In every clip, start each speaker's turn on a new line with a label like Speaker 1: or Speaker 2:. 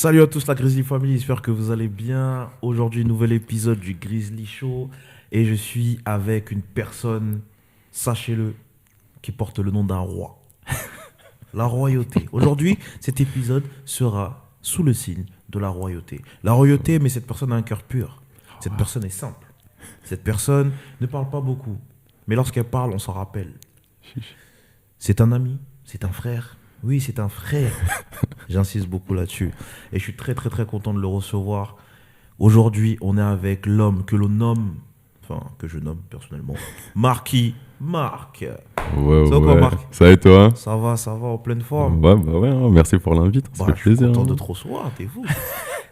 Speaker 1: Salut à tous la Grizzly Family, j'espère que vous allez bien. Aujourd'hui, nouvel épisode du Grizzly Show et je suis avec une personne, sachez-le, qui porte le nom d'un roi. La royauté. Aujourd'hui, cet épisode sera sous le signe de la royauté. La royauté, mais cette personne a un cœur pur. Cette personne est simple. Cette personne ne parle pas beaucoup, mais lorsqu'elle parle, on s'en rappelle. C'est un ami, c'est un frère. Oui, c'est un frère. J'insiste beaucoup là-dessus. Et je suis très, très, très content de le recevoir. Aujourd'hui, on est avec l'homme que l'on nomme, enfin, que je nomme personnellement, Marquis Marc.
Speaker 2: Ouais,
Speaker 1: Ça va quoi, Marc?
Speaker 2: Ça va et toi?
Speaker 1: Ça va, en pleine forme.
Speaker 2: Ouais, bah ouais, hein, merci pour l'invite, ça
Speaker 1: Bah,
Speaker 2: fait
Speaker 1: je suis
Speaker 2: plaisir.
Speaker 1: content
Speaker 2: hein.
Speaker 1: de te recevoir, t'es fou.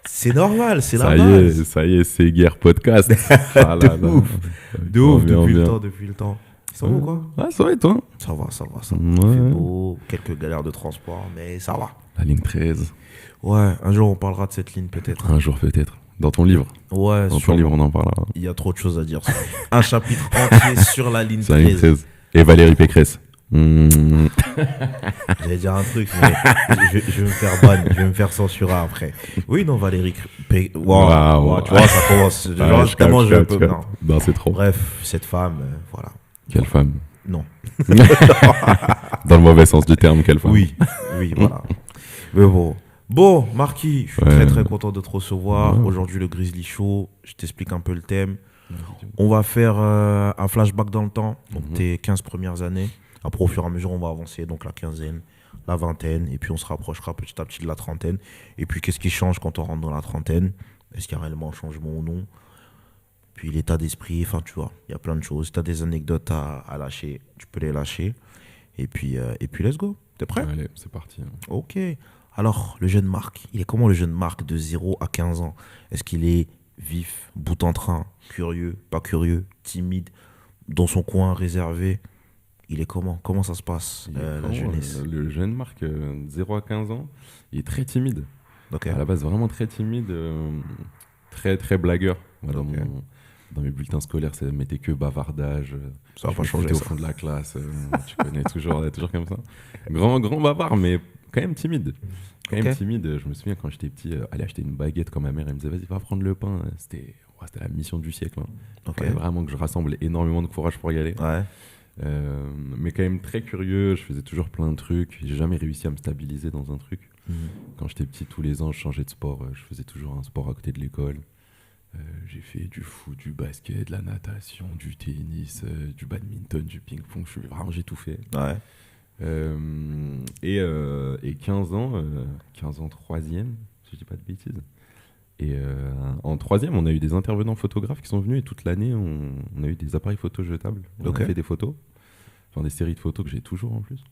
Speaker 1: C'est normal, c'est la base.
Speaker 2: Ça y est, c'est guerre podcast. Ah
Speaker 1: De
Speaker 2: là là.
Speaker 1: ouf. De ouf,
Speaker 2: Bien,
Speaker 1: depuis le
Speaker 2: bien.
Speaker 1: temps, depuis le temps. Ça va ou quoi?
Speaker 2: Ah, ça va et toi?
Speaker 1: Ça va.
Speaker 2: Ouais.
Speaker 1: Il fait beau, quelques galères de transport, mais ça va.
Speaker 2: La ligne 13.
Speaker 1: Ouais, un jour on parlera de cette ligne peut-être.
Speaker 2: Un jour peut-être. Dans ton livre.
Speaker 1: Ouais,
Speaker 2: Dans ton
Speaker 1: sûrement.
Speaker 2: livre, on en parlera.
Speaker 1: Il y a trop de choses à dire. Un chapitre entier sur la ligne
Speaker 2: C'est la ligne
Speaker 1: 13.
Speaker 2: 13. Et Valérie Pécresse.
Speaker 1: J'allais dire un truc, mais je vais me faire ban, je vais me faire censurer après. Oui, non, Valérie. Wow, tu vois, ça commence. Genre, tellement je peux. Non.
Speaker 2: Non, c'est trop.
Speaker 1: Bref, cette femme, voilà.
Speaker 2: Quelle femme.
Speaker 1: Non.
Speaker 2: Dans le mauvais sens du terme, quelle femme.
Speaker 1: Oui, voilà. Mais bon. Bon, Marquis, je suis
Speaker 2: Ouais.
Speaker 1: très très content de te recevoir.
Speaker 2: Ouais.
Speaker 1: Aujourd'hui, le Grizzly Show, je t'explique un peu le thème. On va faire un flashback dans le temps, donc tes 15 premières années. Après, au fur et à mesure, on va avancer, donc la quinzaine, la vingtaine, et puis on se rapprochera petit à petit de la trentaine. Et puis, qu'est-ce qui change quand on rentre dans la trentaine? Est-ce qu'il y a réellement un changement ou non? Puis l'état d'esprit, enfin, tu vois, il y a plein de choses. Si tu as des anecdotes à lâcher, tu peux les lâcher. Et puis let's go. T'es prêt?
Speaker 2: Allez, c'est parti.
Speaker 1: Ok. Alors, le jeune Marc, il est comment le jeune Marc de 0 à 15 ans? Est-ce qu'il est vif, bout en train, curieux, pas curieux, timide, dans son coin, réservé? Il est comment? Comment ça se passe, la
Speaker 2: Comment,
Speaker 1: jeunesse?
Speaker 2: le jeune Marc, 0 à 15 ans, il est très timide.
Speaker 1: Ok.
Speaker 2: À la base, vraiment très timide, très très blagueur. Moi,
Speaker 1: Ok.
Speaker 2: dans mes bulletins scolaires, ça mettait que bavardage.
Speaker 1: Ça va
Speaker 2: Je
Speaker 1: pas
Speaker 2: me
Speaker 1: changer,
Speaker 2: foutais au
Speaker 1: ça.
Speaker 2: fond de la classe. Tu connais toujours comme ça. Grand bavard, mais quand même timide. Quand même
Speaker 1: Ok.
Speaker 2: timide. Je me souviens quand j'étais petit, aller acheter une baguette quand ma mère elle me disait vas-y, va prendre le pain. C'était la mission du siècle. Hein.
Speaker 1: Ok.
Speaker 2: Fallait vraiment que je rassemble énormément de courage pour y aller.
Speaker 1: Ouais.
Speaker 2: Mais quand même très curieux. Je faisais toujours plein de trucs. J'ai jamais réussi à me stabiliser dans un truc.
Speaker 1: Mhm.
Speaker 2: Quand j'étais petit, tous les ans, je changeais de sport. Je faisais toujours un sport à côté de l'école. J'ai fait du foot, du basket, de la natation, du tennis, du badminton, du ping-pong. J'ai tout fait.
Speaker 1: Ouais.
Speaker 2: Et 15 ans, 3e, si je dis pas de bêtises. Et en 3e, on a eu des intervenants photographes qui sont venus et toute l'année, on a eu des appareils photo jetables. On
Speaker 1: Ok.
Speaker 2: a fait des photos, enfin des séries de photos que j'ai toujours en plus.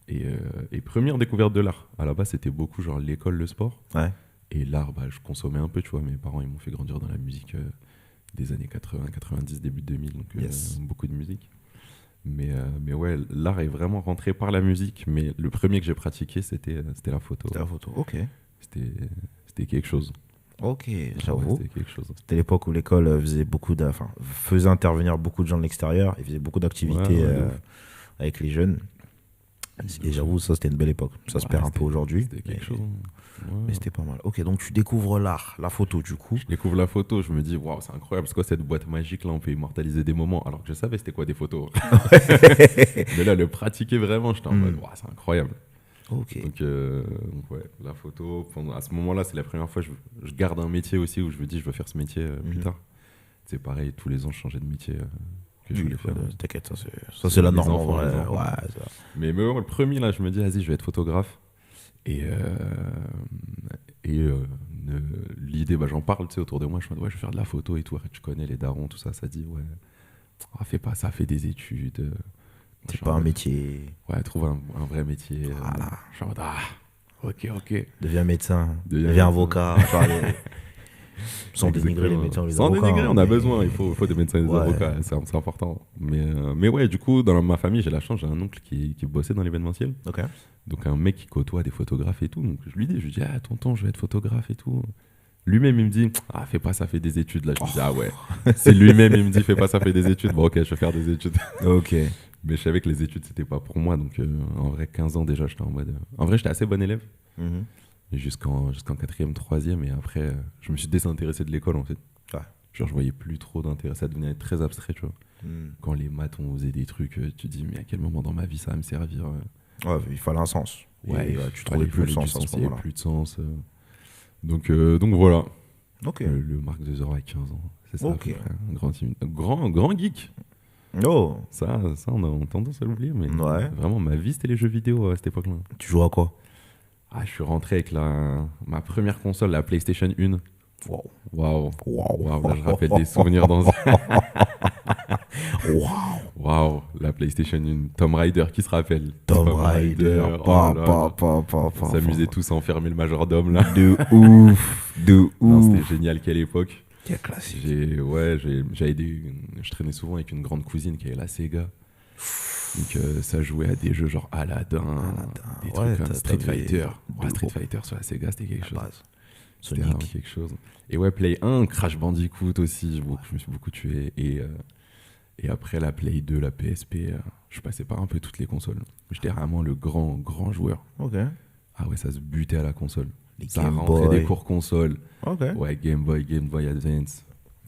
Speaker 2: Et première découverte de l'art. À la base, c'était beaucoup genre l'école, le sport.
Speaker 1: Ouais.
Speaker 2: Et l'art, je consommais un peu, tu vois. Mes parents, ils m'ont fait grandir dans la musique des années 80, 90, début 2000, donc
Speaker 1: Yes.
Speaker 2: beaucoup de musique. Mais ouais, l'art est vraiment rentré par la musique. Mais le premier que j'ai pratiqué, c'était la photo.
Speaker 1: C'était la photo. Ok.
Speaker 2: C'était quelque chose.
Speaker 1: Ok, j'avoue.
Speaker 2: C'était quelque chose.
Speaker 1: C'était l'époque où l'école faisait intervenir beaucoup de gens de l'extérieur et faisait beaucoup d'activités
Speaker 2: Ouais, de ouf.
Speaker 1: avec les jeunes. Et j'avoue, ça c'était une belle époque. Ça se
Speaker 2: Ouais,
Speaker 1: perd un peu aujourd'hui.
Speaker 2: C'était quelque
Speaker 1: mais-
Speaker 2: chose. Ouais.
Speaker 1: Mais c'était pas mal. Ok, donc tu découvres l'art, la photo du coup.
Speaker 2: Je découvre la photo, je me dis, waouh, c'est incroyable, c'est quoi cette boîte magique là, on peut immortaliser des moments, alors que je savais c'était quoi des photos. Mais là, le pratiquer vraiment, j'étais en mode, waouh, c'est incroyable.
Speaker 1: Ok.
Speaker 2: Donc, ouais, la photo, à ce moment-là, c'est la première fois que je garde un métier aussi où je me dis, je veux faire ce métier plus tard. C'est pareil, tous les ans, je changeais de métier que je voulais faire.
Speaker 1: T'inquiète, ça c'est la
Speaker 2: Les
Speaker 1: norme.
Speaker 2: enfants,
Speaker 1: Ouais,
Speaker 2: les enfants.
Speaker 1: ouais, ça.
Speaker 2: Mais bon, le premier, là, je me dis, vas-y, je vais être photographe. L'idée, j'en parle, tu sais, autour de moi, je me dis, ouais, je vais faire de la photo et tout. Après, tu connais les darons, tout ça, ça dit, ouais, fais pas ça, fais des études.
Speaker 1: C'est
Speaker 2: Je suis
Speaker 1: pas
Speaker 2: en
Speaker 1: un
Speaker 2: mode,
Speaker 1: métier.
Speaker 2: Ouais, trouve un vrai métier.
Speaker 1: Voilà.
Speaker 2: Je suis en mode, ok.
Speaker 1: Deviens médecin,
Speaker 2: Deviens
Speaker 1: deviens
Speaker 2: médecin.
Speaker 1: avocat. Sans dénigrer les
Speaker 2: Exactement.
Speaker 1: médecins ou les
Speaker 2: Sans
Speaker 1: avocats.
Speaker 2: dénigrer, on a
Speaker 1: mais-
Speaker 2: besoin, il faut des médecins et des
Speaker 1: Ouais.
Speaker 2: avocats, c'est important. Mais ouais, du coup, dans ma famille, j'ai la chance, j'ai un oncle qui bossait dans l'événementiel.
Speaker 1: Ok.
Speaker 2: Donc un mec qui côtoie des photographes et tout. Donc je lui dis, ah tonton, je vais être photographe et tout. Lui-même, il me dit, fais pas ça, fais des études. Là, je me dis, ah ouais. Si lui-même, il me dit, fais pas ça, fais des études, bon, ok, je vais faire des études.
Speaker 1: Ok.
Speaker 2: Mais je savais que les études, c'était pas pour moi. Donc en vrai, 15 ans déjà, j'étais en mode. En vrai, j'étais assez bon élève.
Speaker 1: Mhm.
Speaker 2: jusqu'en quatrième, troisième, et après, je me suis désintéressé de l'école, en fait.
Speaker 1: Ouais.
Speaker 2: Genre, je voyais plus trop d'intérêt, ça devenait très abstrait, tu vois. Quand les maths, on faisait des trucs, tu te dis, mais à quel moment dans ma vie ça va me servir
Speaker 1: Ouais, il fallait un sens.
Speaker 2: Ouais,
Speaker 1: Et, tu trouvais plus le sens à ce
Speaker 2: il y avait
Speaker 1: moment-là.
Speaker 2: plus de sens. Donc voilà,
Speaker 1: Ok.
Speaker 2: le Mark Zuckerberg à 15 ans, c'est ça, à
Speaker 1: Ok.
Speaker 2: peu près. Un grand geek.
Speaker 1: Oh,
Speaker 2: Ça, on a tendance à l'oublier, mais
Speaker 1: Ouais.
Speaker 2: vraiment, ma vie, c'était les jeux vidéo à cette époque-là.
Speaker 1: tu joues à quoi?
Speaker 2: Ah, je suis rentré avec ma première console, la PlayStation 1.
Speaker 1: Wow.
Speaker 2: Waouh.
Speaker 1: Wow.
Speaker 2: Waouh, là, je rappelle des souvenirs dans...
Speaker 1: Wow.
Speaker 2: Waouh, la PlayStation 1. Tomb Raider, qui se rappelle?
Speaker 1: Tomb Raider.
Speaker 2: Oh là là. On s'amusait tous à enfermer le majordome, là.
Speaker 1: De ouf. De
Speaker 2: Non,
Speaker 1: ouf.
Speaker 2: c'était génial, quelle époque.
Speaker 1: Quel classique.
Speaker 2: Je traînais souvent avec une grande cousine qui avait la Sega. Donc ça jouait à des jeux genre Aladdin, des
Speaker 1: ouais,
Speaker 2: trucs comme Street
Speaker 1: t'avais-
Speaker 2: Fighter.
Speaker 1: de
Speaker 2: Ouais, Street
Speaker 1: ouf.
Speaker 2: Fighter sur la Sega, c'était quelque chose.
Speaker 1: Base.
Speaker 2: C'était vraiment
Speaker 1: Sonic.
Speaker 2: quelque chose. Et ouais, Play 1, Crash Bandicoot aussi, je me suis beaucoup tué. Et après la Play 2, la PSP, je passais par un peu toutes les consoles. J'étais vraiment le grand joueur.
Speaker 1: Ok.
Speaker 2: Ah ouais, ça se butait à la console.
Speaker 1: Les
Speaker 2: Ça
Speaker 1: Game
Speaker 2: rentrait
Speaker 1: Boy.
Speaker 2: des cours console.
Speaker 1: Ok.
Speaker 2: Ouais, Game Boy Advance,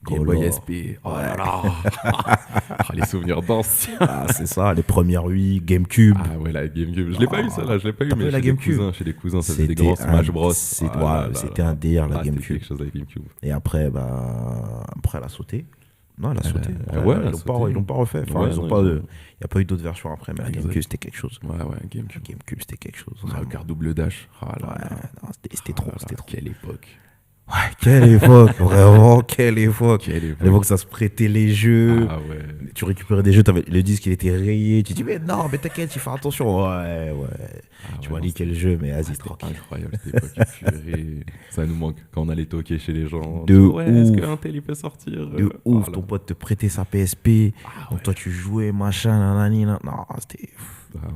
Speaker 2: Game
Speaker 1: Color.
Speaker 2: Boy SP. Oh là là. Ah, les souvenirs d'anciens.
Speaker 1: Ah, c'est ça, les premières Wii, GameCube.
Speaker 2: Ah ouais, la GameCube. Je l'ai pas eu, ça là, je l'ai pas eu,
Speaker 1: T'as pas
Speaker 2: mais
Speaker 1: eu la
Speaker 2: chez des
Speaker 1: GameCube?
Speaker 2: cousins, ça faisait des
Speaker 1: C'était
Speaker 2: grands Smash Bros.
Speaker 1: C'était
Speaker 2: Ah là là
Speaker 1: c'était
Speaker 2: là.
Speaker 1: un délire, la
Speaker 2: Ah, c'était
Speaker 1: GameCube.
Speaker 2: quelque chose, la GameCube.
Speaker 1: Et après, après, elle a sauté. Non, elle a sauté.
Speaker 2: ouais, elle a
Speaker 1: ils l'ont pas refait. Enfin,
Speaker 2: Ouais,
Speaker 1: ils ont
Speaker 2: non,
Speaker 1: pas
Speaker 2: ils
Speaker 1: de...
Speaker 2: ont-
Speaker 1: Il n'y a pas eu d'autres versions après, mais la
Speaker 2: Exact.
Speaker 1: GameCube, c'était quelque chose.
Speaker 2: Ouais,
Speaker 1: La
Speaker 2: GameCube.
Speaker 1: GameCube, c'était quelque chose.
Speaker 2: Mario Kart double dash. Ah là
Speaker 1: Ouais,
Speaker 2: là.
Speaker 1: non, c'était
Speaker 2: Ah
Speaker 1: trop,
Speaker 2: là
Speaker 1: c'était
Speaker 2: là,
Speaker 1: trop.
Speaker 2: Quelle époque.
Speaker 1: Ouais, quelle époque, vraiment, quelle époque.
Speaker 2: Quelle
Speaker 1: À
Speaker 2: époque.
Speaker 1: l'époque, ça se prêtait les jeux.
Speaker 2: Ah ouais.
Speaker 1: Tu récupérais des jeux, le disque, il était rayé. Tu dis, mais non, mais t'inquiète, tu fais attention. Ouais.
Speaker 2: Ah
Speaker 1: Tu
Speaker 2: ouais,
Speaker 1: m'as
Speaker 2: non,
Speaker 1: dit quel jeu, mais vas-y,
Speaker 2: c'était
Speaker 1: tranquille.
Speaker 2: incroyable cette époque. Purée. Ça nous manque quand on allait toquer chez les gens.
Speaker 1: De
Speaker 2: Ouais, est-ce
Speaker 1: ouf.
Speaker 2: qu'un tel il peut sortir
Speaker 1: De ouf,
Speaker 2: Voilà.
Speaker 1: ton pote te prêtait sa PSP.
Speaker 2: Ah
Speaker 1: Donc
Speaker 2: ouais.
Speaker 1: toi, tu jouais, machin, nanani, nan. Non,
Speaker 2: Ah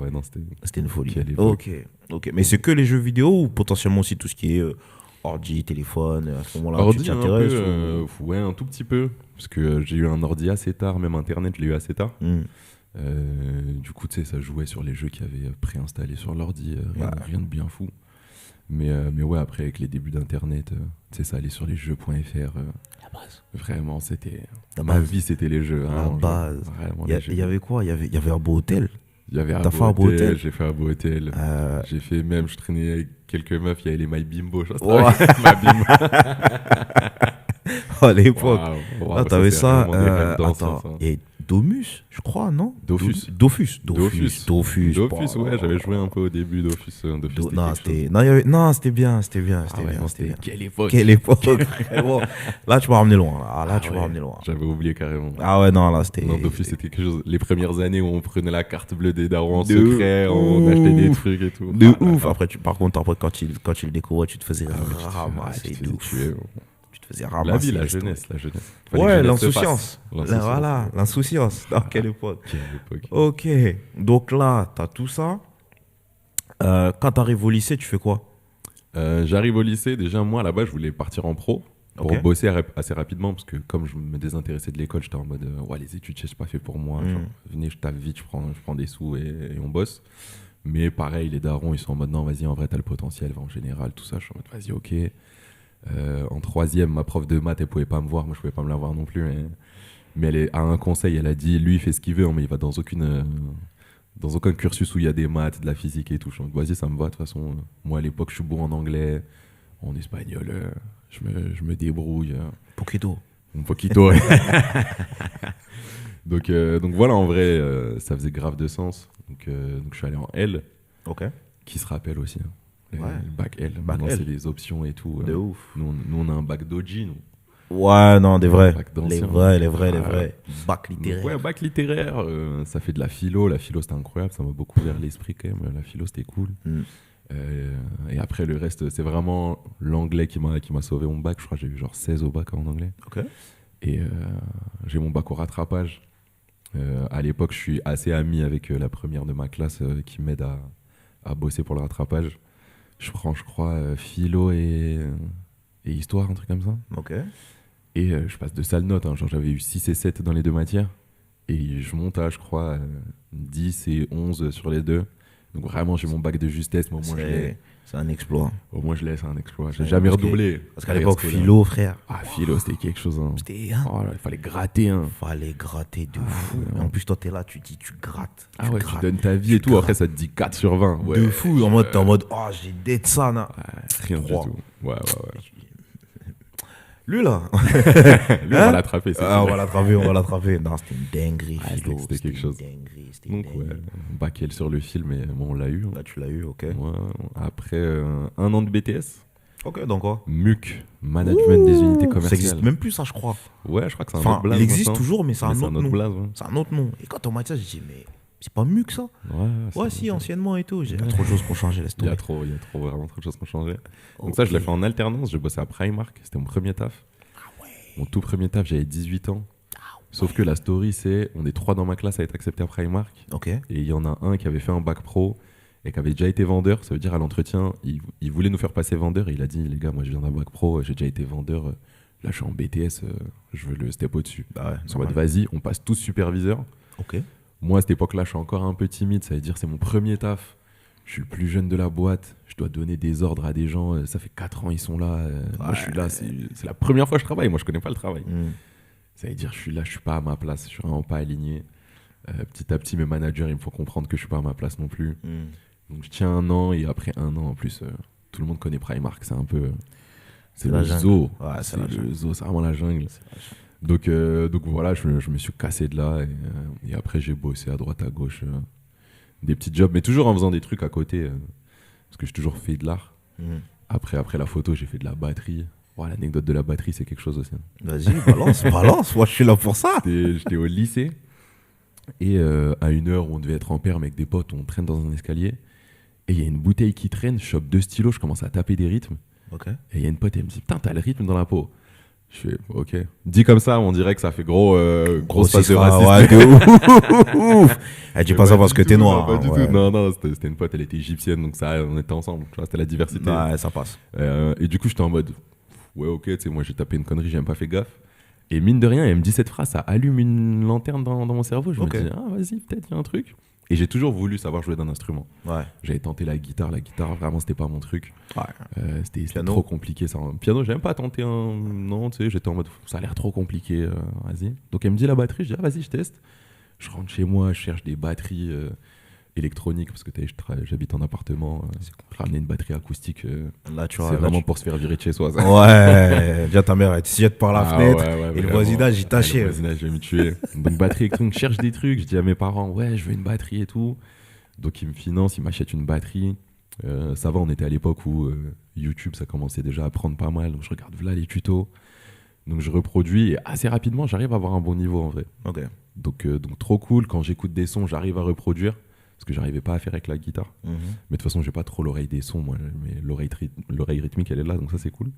Speaker 2: ouais, non, c'était
Speaker 1: une folie.
Speaker 2: Quelle époque.
Speaker 1: Ok. Mais c'est que les jeux vidéo ou potentiellement aussi tout ce qui est ordi, téléphone, à ce moment-là, tu
Speaker 2: ordi
Speaker 1: t'y
Speaker 2: un
Speaker 1: intéresses
Speaker 2: peu, ouais, un tout petit peu. Parce que j'ai eu un ordi assez tard, même Internet, je l'ai eu assez tard. Du coup, tu sais, ça jouait sur les jeux qui avaient préinstallés sur l'ordi, rien de bien fou. Mais ouais, après, avec les débuts d'Internet, tu sais, ça allait sur les jeux.fr.
Speaker 1: La base.
Speaker 2: Vraiment, c'était...
Speaker 1: La
Speaker 2: Ma
Speaker 1: base.
Speaker 2: vie, c'était les jeux.
Speaker 1: La
Speaker 2: hein, genre,
Speaker 1: base.
Speaker 2: vraiment,
Speaker 1: Il
Speaker 2: les jeux.
Speaker 1: y avait quoi? Il y avait un beau hôtel.
Speaker 2: Il y avait
Speaker 1: T'as fait un beau hôtel?
Speaker 2: J'ai fait un beau hôtel. J'ai fait même, je traînais avec quelques meufs, il y avait les My Bimbo. Je
Speaker 1: Ouais.
Speaker 2: Ma Bimbo.
Speaker 1: À l'époque.
Speaker 2: Waouh,
Speaker 1: Ah, t'avais
Speaker 2: c'est
Speaker 1: ça.
Speaker 2: vraiment des rêves d'anciens,
Speaker 1: Attends.
Speaker 2: ça.
Speaker 1: Et Domus, je crois, non?
Speaker 2: Dofus.
Speaker 1: Dofus.
Speaker 2: Dofus,
Speaker 1: Bon,
Speaker 2: ouais, j'avais joué un peu au début Dofus. Dofus, c'était
Speaker 1: Non,
Speaker 2: quelque chose.
Speaker 1: c'était... Non, non, c'était bien. C'était bien.
Speaker 2: Ah
Speaker 1: C'était
Speaker 2: ouais,
Speaker 1: bien.
Speaker 2: non,
Speaker 1: C'était
Speaker 2: c'était
Speaker 1: bien.
Speaker 2: quelle époque.
Speaker 1: Quelle époque. Vraiment. Là, tu m'as ramené loin. Là, tu m'as
Speaker 2: ouais,
Speaker 1: ramené loin.
Speaker 2: J'avais oublié carrément.
Speaker 1: Ah ouais, non, là, c'était...
Speaker 2: Non, Dofus, c'était quelque chose. Les premières années où on prenait la carte bleue des darons en
Speaker 1: De
Speaker 2: secret, on achetait des
Speaker 1: ouf.
Speaker 2: trucs et tout.
Speaker 1: De
Speaker 2: Ah là
Speaker 1: ouf.
Speaker 2: là.
Speaker 1: Par contre, quand tu le découvrais, tu te faisais
Speaker 2: Ah ouais,
Speaker 1: ramasser
Speaker 2: tu te
Speaker 1: de
Speaker 2: faisais
Speaker 1: ouf.
Speaker 2: tuer.
Speaker 1: Tu te faisais
Speaker 2: La
Speaker 1: ramasser.
Speaker 2: vie, la
Speaker 1: laisse tomber.
Speaker 2: jeunesse. Fallait que
Speaker 1: Ouais,
Speaker 2: jeunesse se
Speaker 1: l'insouciance.
Speaker 2: fasse. L'insouciance.
Speaker 1: Voilà, l'insouciance. Dans quelle époque.
Speaker 2: Quelle époque.
Speaker 1: Ok. Donc là, t'as tout ça. Quand t'arrives au lycée, tu fais quoi?
Speaker 2: J'arrive au lycée, déjà moi là-bas je voulais partir en pro pour
Speaker 1: Ok.
Speaker 2: bosser assez rapidement parce que comme je me désintéressais de l'école, j'étais en mode ouais les études c'est pas fait pour moi, genre, venez je tape vite, je prends des sous et on bosse. Mais pareil les darons ils sont en mode non vas-y en vrai t'as le potentiel, va en général tout ça, je suis en mode vas-y ok. En troisième ma prof de maths elle pouvait pas me voir, moi je pouvais pas me la voir non plus mais elle a un conseil, elle a dit lui il fait ce qu'il veut mais il va dans aucun cursus où il y a des maths, de la physique et tout. Je me dis, vas-y, ça me va. De toute façon, moi à l'époque, je suis bon en anglais, en espagnol, je me débrouille.
Speaker 1: Poquito.
Speaker 2: Un poquito. Ouais. donc voilà, en vrai, ça faisait grave de sens. Donc je suis allé en L,
Speaker 1: Ok.
Speaker 2: qui se rappelle aussi. Hein. Le
Speaker 1: Ouais.
Speaker 2: bac L.
Speaker 1: Bac
Speaker 2: Maintenant,
Speaker 1: L.
Speaker 2: c'est des options et tout.
Speaker 1: De ouf.
Speaker 2: Nous, on a un bac d'OG, nous.
Speaker 1: Ouais, non, des vrais.
Speaker 2: Bac
Speaker 1: Les
Speaker 2: d'anciens.
Speaker 1: vrais, les vrais, les
Speaker 2: Ouais.
Speaker 1: vrais. Bac
Speaker 2: Donc,
Speaker 1: littéraire.
Speaker 2: ouais, bac littéraire, ça fait de la philo. La philo, c'était incroyable, ça m'a beaucoup ouvert l'esprit quand même. La philo, c'était cool. Et après, le reste, c'est vraiment l'anglais qui m'a sauvé mon bac. Je crois que j'ai eu genre 16 au bac en anglais.
Speaker 1: Ok.
Speaker 2: Et j'ai mon bac au rattrapage. À l'époque, je suis assez ami avec la première de ma classe qui m'aide à bosser pour le rattrapage. Je prends, je crois, philo et histoire, un truc comme ça.
Speaker 1: Ok.
Speaker 2: Et je passe de sales notes, hein, genre j'avais eu 6 et 7 dans les deux matières. Et je monte à, je crois, 10 et 11 sur les deux. Donc vraiment, j'ai mon bac de justesse, mais au moins
Speaker 1: C'est un exploit.
Speaker 2: Au moins, je laisse un exploit. J'ai
Speaker 1: Ouais,
Speaker 2: jamais
Speaker 1: parce que-
Speaker 2: redoublé.
Speaker 1: Parce qu'à l'époque, philo, frère,
Speaker 2: Ah, philo, c'était quelque chose. Hein.
Speaker 1: c'était. Hein,
Speaker 2: Oh là, il fallait gratter. Hein.
Speaker 1: fallait gratter de fou. Et en plus, toi, t'es là, tu dis, tu grattes.
Speaker 2: Ah ouais, tu
Speaker 1: grattes.
Speaker 2: donnes ta vie et tout.
Speaker 1: grattes.
Speaker 2: Après, ça te dit 4 sur 20. Ouais.
Speaker 1: De fou. En mode, t'es en mode, oh, j'ai d'être ça, là.
Speaker 2: Rien du
Speaker 1: 3.
Speaker 2: tout. Ouais.
Speaker 1: Lui, là.
Speaker 2: Lui, on va l'attraper. c'est
Speaker 1: Ah, on
Speaker 2: sûr.
Speaker 1: va l'attraper, on va l'attraper. Non, c'était une dinguerie,
Speaker 2: Ah,
Speaker 1: philo.
Speaker 2: c'était quelque chose.
Speaker 1: Une dinguerie, c'était
Speaker 2: Donc,
Speaker 1: une
Speaker 2: ouais,
Speaker 1: dinguerie.
Speaker 2: bac L sur le film, mais bon, on l'a eu. Hein.
Speaker 1: Là, tu l'as eu, ok.
Speaker 2: Ouais. Après un an de BTS,
Speaker 1: Ok, donc quoi
Speaker 2: MUC, Management des unités
Speaker 1: Ça
Speaker 2: commerciales.
Speaker 1: existe même plus, ça, je crois.
Speaker 2: Ouais, je crois que c'est un
Speaker 1: Enfin,
Speaker 2: autre blaze.
Speaker 1: il existe
Speaker 2: maintenant.
Speaker 1: toujours, mais c'est
Speaker 2: Mais
Speaker 1: un autre nom.
Speaker 2: blaze. Ouais,
Speaker 1: C'est un autre nom. Et quand on m'a dit ça, j'ai dit, mais c'est pas mieux que ça. Ouais, si, anciennement et tout. Il y a trop de choses qui ont changé, laisse
Speaker 2: Il y
Speaker 1: tomber.
Speaker 2: a trop, vraiment trop de choses qui ont changé. Donc
Speaker 1: Ok.
Speaker 2: ça, je l'ai fait en alternance. J'ai bossé à Primark. C'était mon premier taf. Mon tout premier taf, j'avais 18 ans. Sauf que la story, c'est on est 3 dans ma classe à être acceptés à Primark.
Speaker 1: Ok.
Speaker 2: Et il y en a un qui avait fait un bac pro et qui avait déjà été vendeur. Ça veut dire à l'entretien, il voulait nous faire passer vendeur. Et il a dit, les gars, moi je viens d'un bac pro, j'ai déjà été vendeur. Là, je suis en BTS, je veux le step au-dessus.
Speaker 1: Bah ouais.
Speaker 2: En mode, vas-y, on passe tous superviseur.
Speaker 1: Ok.
Speaker 2: Moi, à cette époque-là, je suis encore un peu timide. Ça veut dire, c'est mon premier taf. Je suis le plus jeune de la boîte. Je dois donner des ordres à des gens. Ça fait 4 ans, ils sont là. Moi, je suis là. C'est la première fois que je travaille. Moi, je connais pas le travail. Ça veut dire, je suis là, je suis pas à ma place. Je suis vraiment pas aligné. Petit à petit, mes managers, ils me font comprendre que je suis pas à ma place non plus. Donc, je tiens un an. Et après un an, en plus, tout le monde connaît Primark. C'est un peu. C'est
Speaker 1: la
Speaker 2: le
Speaker 1: jungle.
Speaker 2: zoo.
Speaker 1: Ouais, c'est
Speaker 2: c'est
Speaker 1: la
Speaker 2: le
Speaker 1: jungle.
Speaker 2: zoo. C'est vraiment la jungle. Donc voilà, je me suis cassé de là. Et après, j'ai bossé à droite, à gauche. Des petits jobs, mais toujours en faisant des trucs à côté. Parce que j'ai toujours fait de l'art. Après la photo, j'ai fait de la batterie. Oh, l'anecdote de la batterie, c'est quelque chose aussi. Hein.
Speaker 1: Vas-y, balance. Moi, je suis là pour ça.
Speaker 2: J'étais au lycée. Et à une heure où on devait être en perme avec des potes, on traîne dans un escalier. Et il y a une bouteille qui traîne, je chope 2 stylos, je commence à taper des rythmes.
Speaker 1: Ok.
Speaker 2: Et il y a une pote, elle me dit, putain, t'as le rythme dans la peau. Je fais, ok. Dit comme ça, on dirait que ça fait grosse phase de racisme.
Speaker 1: Ouais, de ouf. Elle dit pas ça parce que t'es noir.
Speaker 2: Non, pas du
Speaker 1: ouais.
Speaker 2: tout. Non, c'était une pote, elle était égyptienne, donc ça, on était ensemble. Tu vois, c'était la diversité.
Speaker 1: Ouais, ça passe.
Speaker 2: Et du coup, j'étais en mode, ouais, ok, tu sais, moi j'ai tapé une connerie, j'ai même pas fait gaffe. Et mine de rien, elle me dit cette phrase, ça allume une lanterne dans mon cerveau. Je
Speaker 1: Ok.
Speaker 2: me dis, ah, vas-y, peut-être il y a un truc. Et j'ai toujours voulu savoir jouer d'un instrument.
Speaker 1: Ouais.
Speaker 2: J'avais tenté la guitare, vraiment, c'était pas mon truc.
Speaker 1: Ouais.
Speaker 2: C'était
Speaker 1: Piano.
Speaker 2: trop compliqué ça. Piano, j'ai même pas tenté un. Non, tu sais, j'étais en mode, ça a l'air trop compliqué, vas-y. Donc elle me dit la batterie, je dis, ah, vas-y, je teste. Je rentre chez moi, je cherche des batteries électroniques parce que j'habite en appartement. Je ramenais une batterie acoustique.
Speaker 1: Là, tu vois.
Speaker 2: C'est
Speaker 1: là,
Speaker 2: vraiment
Speaker 1: tu-
Speaker 2: pour se faire virer de chez soi. Ça.
Speaker 1: Ouais. Déjà, ta mère, elle te jette par la
Speaker 2: Ah
Speaker 1: fenêtre.
Speaker 2: ouais,
Speaker 1: Et le
Speaker 2: vraiment.
Speaker 1: voisinage, il
Speaker 2: Le
Speaker 1: t'achève.
Speaker 2: voisinage, je vais me tuer. Donc, batterie électronique, je cherche des trucs. Je dis à mes parents, ouais, je veux une batterie et tout. Donc, ils me financent, ils m'achètent une batterie. Ça va, on était à l'époque où YouTube, ça commençait déjà à prendre pas mal. Donc, je regarde là les tutos. Donc, je reproduis et assez rapidement, j'arrive à avoir un bon niveau en vrai.
Speaker 1: Ok.
Speaker 2: Donc trop cool. Quand j'écoute des sons, j'arrive à reproduire. Ce que j'arrivais pas à faire avec la guitare. Mais de toute façon, j'ai pas trop l'oreille des sons, moi. Mais l'oreille rythmique, elle est là, donc ça, c'est cool.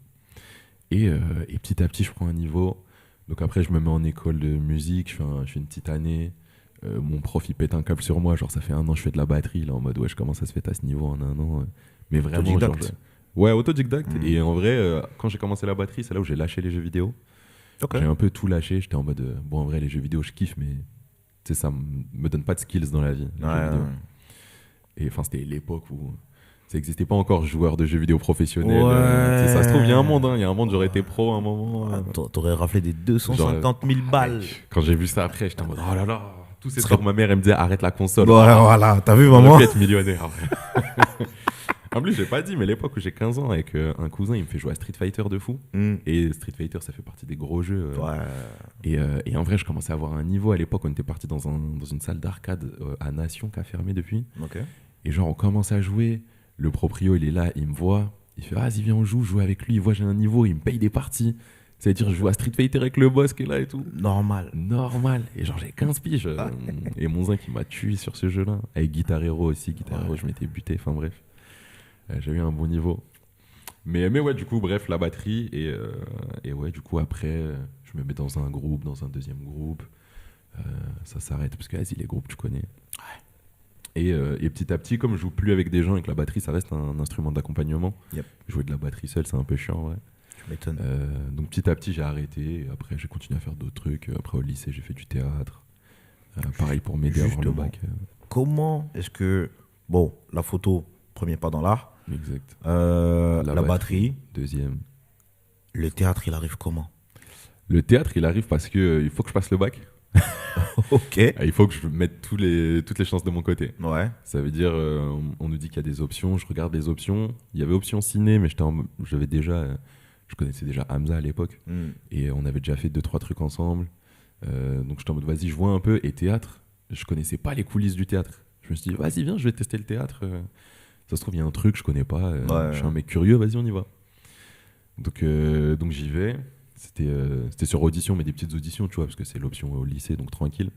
Speaker 2: Et petit à petit, je prends un niveau. Donc après, je me mets en école de musique, je fais une petite année. Mon prof, il pète un câble sur moi. Genre, ça fait 1 an, je fais de la batterie. Là, en mode, ouais, je commence à se faire à ce niveau en 1 an. Mais vraiment,
Speaker 1: Autodidacte.
Speaker 2: genre, ouais, autodidacte. Et en vrai, quand j'ai commencé la batterie, c'est là où j'ai lâché les jeux vidéo.
Speaker 1: Ok.
Speaker 2: J'ai un peu tout lâché. J'étais en mode, bon, en vrai, les jeux vidéo, je kiffe, mais tu sais, ça me donne pas de skills dans la vie. les jeux
Speaker 1: Ouais,
Speaker 2: vidéo.
Speaker 1: ouais.
Speaker 2: Et enfin, c'était l'époque où ça n'existait pas encore joueur de jeux vidéo professionnel.
Speaker 1: Ouais.
Speaker 2: Tu sais, ça se trouve, il y a un monde. Il y a un monde, j'aurais été pro à un moment.
Speaker 1: T'aurais raflé des 250 000 balles.
Speaker 2: Quand j'ai vu ça après, j'étais en mode, oh là là. Tout c'est
Speaker 1: Ce serait-
Speaker 2: pour ma mère, elle me disait, arrête la console.
Speaker 1: Ouais, voilà. T'as vu,
Speaker 2: J'aurais
Speaker 1: maman
Speaker 2: pu être millionnaire. en vrai. En plus, j'ai pas dit, mais l'époque où j'ai 15 ans avec un cousin, il me fait jouer à Street Fighter de fou. Et Street Fighter, ça fait partie des gros jeux.
Speaker 1: Ouais.
Speaker 2: Et en vrai, je commençais à avoir un niveau. À l'époque, on était parti dans une salle d'arcade à Nation qui a fermé depuis.
Speaker 1: Ok.
Speaker 2: Et genre, on commence à jouer. Le proprio, il est là, il me voit. Il fait, vas-y, viens, on joue avec lui. Il voit, j'ai un niveau, il me paye des parties. C'est-à-dire, je joue à Street Fighter avec le boss qui est là et tout.
Speaker 1: Normal.
Speaker 2: Normal. Et genre, j'ai 15 piges. Et mon zinc, il m'a tué sur ce jeu-là. Avec Guitar Hero aussi. Guitar Hero, je m'étais buté. Enfin, bref. J'ai eu un bon niveau. Mais ouais, du coup, bref, la batterie. Et ouais, du coup, après, je me mets dans un groupe, dans un deuxième groupe. Ça s'arrête parce que, vas-y, les groupes, tu connais. Et petit à petit, comme je joue plus avec des gens et que la batterie, ça reste un instrument d'accompagnement.
Speaker 1: Yep.
Speaker 2: Jouer de la batterie seul, c'est un peu chiant, ouais.
Speaker 1: Tu m'étonnes.
Speaker 2: Donc petit à petit, j'ai arrêté. Et après, j'ai continué à faire d'autres trucs. Après, au lycée, j'ai fait du théâtre. Pareil pour m'aider à avoir le
Speaker 1: Justement.
Speaker 2: bac.
Speaker 1: Comment est-ce que. Bon, la photo, premier pas dans l'art.
Speaker 2: Exact.
Speaker 1: La batterie.
Speaker 2: Deuxième.
Speaker 1: Le théâtre, il arrive comment?
Speaker 2: Le théâtre, il arrive parce que il faut que je passe le bac.
Speaker 1: Ok.
Speaker 2: Il faut que je mette toutes les chances de mon côté.
Speaker 1: Ouais.
Speaker 2: Ça veut dire, on nous dit qu'il y a des options. Je regarde les options. Il y avait option ciné, mais je connaissais déjà Hamza à l'époque. Et on avait déjà fait 2-3 trucs ensemble. Donc j'étais en mode, vas-y, je vois un peu. Et théâtre, je connaissais pas les coulisses du théâtre. Je me suis dit, vas-y, viens, je vais tester le théâtre. Ça se trouve, il y a un truc, je connais pas. Je suis un mec curieux, vas-y, on y va. Donc j'y vais. C'était sur audition, mais des petites auditions, tu vois, parce que c'est l'option au lycée, donc tranquille.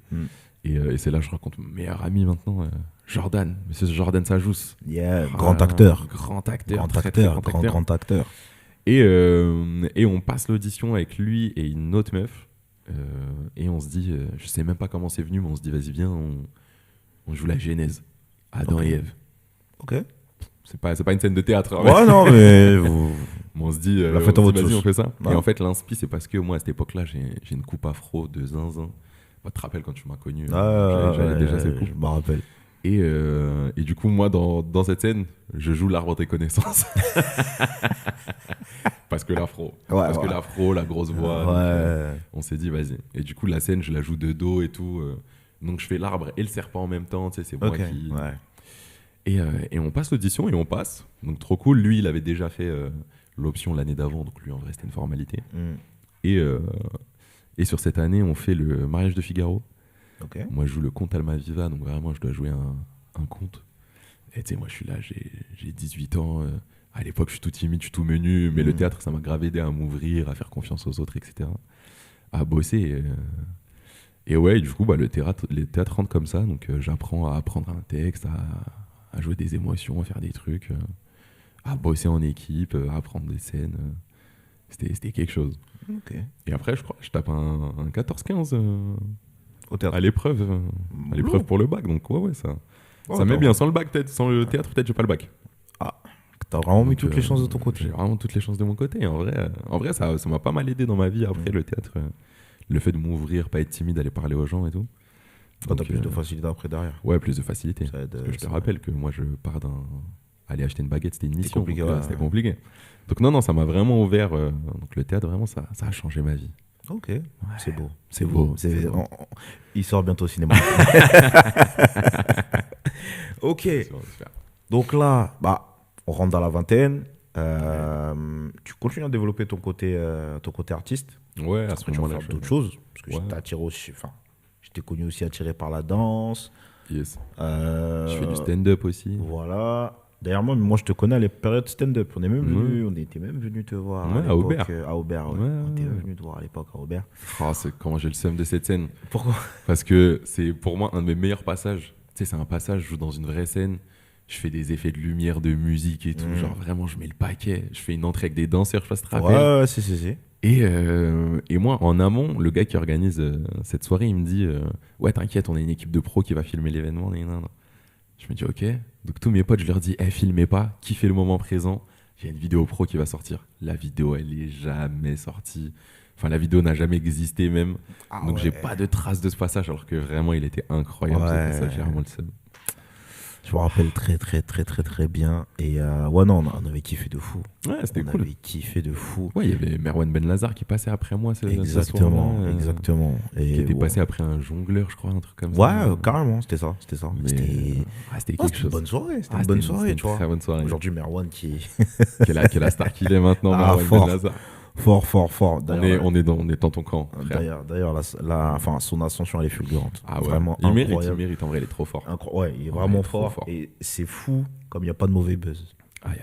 Speaker 2: Et c'est là que je rencontre mon meilleur ami maintenant, Jordan, monsieur Jordan Sajous.
Speaker 1: Yeah, grand acteur.
Speaker 2: Grand acteur.
Speaker 1: Grand
Speaker 2: très,
Speaker 1: acteur,
Speaker 2: très
Speaker 1: grand acteur.
Speaker 2: Et on passe l'audition avec lui et une autre meuf. Et on se dit, je sais même pas comment c'est venu, mais on se dit, vas-y, viens, on joue la Genèse. Adam et Ève.
Speaker 1: Ok.
Speaker 2: C'est pas une scène de théâtre. Hein,
Speaker 1: Ouais, non, mais.
Speaker 2: on se dit, vas-y, on fait ça. Ouais. Et en fait, l'inspi, c'est parce que moi, à cette époque-là, j'ai une coupe afro de zinzin. Tu te rappelles quand tu m'as connu, j'avais déjà cette coupe.
Speaker 1: Je me rappelle.
Speaker 2: Et du coup, moi, dans cette scène, je joue l'arbre des connaissances. Parce que l'afro. Que l'afro, la grosse voix. Donc, on s'est dit, vas-y. Et du coup, la scène, je la joue de dos et tout. Donc, je fais l'arbre et le serpent en même temps. Tu sais, c'est moi qui...
Speaker 1: Ouais.
Speaker 2: Et on passe l'audition et on passe. Donc, trop cool. Lui, il avait déjà fait l'option l'année d'avant. Donc, lui, en vrai, c'était une formalité. Et sur cette année, on fait le mariage de Figaro.
Speaker 1: Okay.
Speaker 2: Moi, je joue le comte Almaviva. Donc, vraiment, je dois jouer un comte. Et tu sais, moi, je suis là, j'ai 18 ans. À l'époque, je suis tout timide, je suis tout menu. Mais le théâtre, ça m'a grave aidé à m'ouvrir, à faire confiance aux autres, etc. À bosser. Et ouais, du coup, les théâtres rentrent comme ça. Donc, j'apprends à apprendre un texte, à jouer des émotions, à faire des trucs, à bosser en équipe, à apprendre des scènes. C'était quelque chose.
Speaker 1: Okay.
Speaker 2: Et après, je crois que je tape un 14-15
Speaker 1: au théâtre.
Speaker 2: À l'épreuve pour le bac. Donc, ouais, ça met bien. Sans le bac, peut-être. Sans le théâtre, peut-être, j'ai pas le bac.
Speaker 1: Ah, t'as vraiment mis toutes les chances de ton côté.
Speaker 2: J'ai vraiment toutes les chances de mon côté. En vrai, ça m'a pas mal aidé dans ma vie. Après, le théâtre, le fait de m'ouvrir, pas être timide, aller parler aux gens et tout.
Speaker 1: T'as plus de facilité après derrière.
Speaker 2: Ouais, plus de facilité. Parce que je te rappelle que moi, je pars aller acheter une baguette, c'était une mission. C'était compliqué. Donc non, ça m'a vraiment ouvert. Donc le théâtre, vraiment, ça a changé ma vie.
Speaker 1: Ok, ouais, c'est beau. C'est beau. Il sort bientôt au cinéma. Ok. Donc là, on rentre dans la vingtaine. Tu continues à développer ton côté artiste.
Speaker 2: Ouais, à ce moment-là.
Speaker 1: Tu vas faire d'autres choses. Parce que je t'ai connu aussi attiré par la danse.
Speaker 2: Yes. Je fais du stand-up aussi.
Speaker 1: Voilà. D'ailleurs, moi, je te connais à les périodes stand-up. On était même venu te voir
Speaker 2: à Aubert.
Speaker 1: À Aubert, ouais. On était venu te voir à l'époque à Aubert.
Speaker 2: C'est comment j'ai le seum de cette scène.
Speaker 1: Pourquoi?
Speaker 2: Parce que c'est pour moi un de mes meilleurs passages. Tu sais, c'est un passage, je joue dans une vraie scène. Je fais des effets de lumière, de musique et tout. Genre vraiment, je mets le paquet. Je fais une entrée avec des danseurs, je sais pas si tu te rappelles.
Speaker 1: Ouais, si.
Speaker 2: Et moi, en amont, le gars qui organise cette soirée, il me dit ouais, t'inquiète, on a une équipe de pros qui va filmer l'événement. Je me dis ok. Donc tous mes potes, je leur dis filmez pas, kiffez le moment présent. Il y a une vidéo pro qui va sortir. La vidéo, elle est jamais sortie. Enfin, la vidéo n'a jamais existé même. Donc j'ai pas de traces de ce passage, alors que vraiment, il était incroyable. Ce passage, j'ai vraiment le seum.
Speaker 1: Je me rappelle très bien. Et on avait kiffé de fou.
Speaker 2: Ouais, c'était cool.
Speaker 1: On avait kiffé de fou.
Speaker 2: Ouais, il y avait Merwan Ben Lazar qui passait après moi.
Speaker 1: Exactement.
Speaker 2: Et qui était passé après un jongleur, je crois, un truc comme ça.
Speaker 1: Ouais, carrément, c'était ça. C'était
Speaker 2: quelque chose.
Speaker 1: Une bonne soirée. C'était une bonne soirée, tu vois.
Speaker 2: Très bonne soirée.
Speaker 1: Aujourd'hui, Merwan qui
Speaker 2: est la star qu'il est maintenant, Merwan Ben Lazar.
Speaker 1: Fort.
Speaker 2: On est dans ton camp.
Speaker 1: D'ailleurs, son ascension, elle est fulgurante.
Speaker 2: Ah ouais.
Speaker 1: Vraiment
Speaker 2: il mérite, en vrai, il est trop fort.
Speaker 1: Ouais, il est vraiment fort. Et c'est fou, comme il n'y a pas de mauvais buzz.
Speaker 2: Ah, il n'y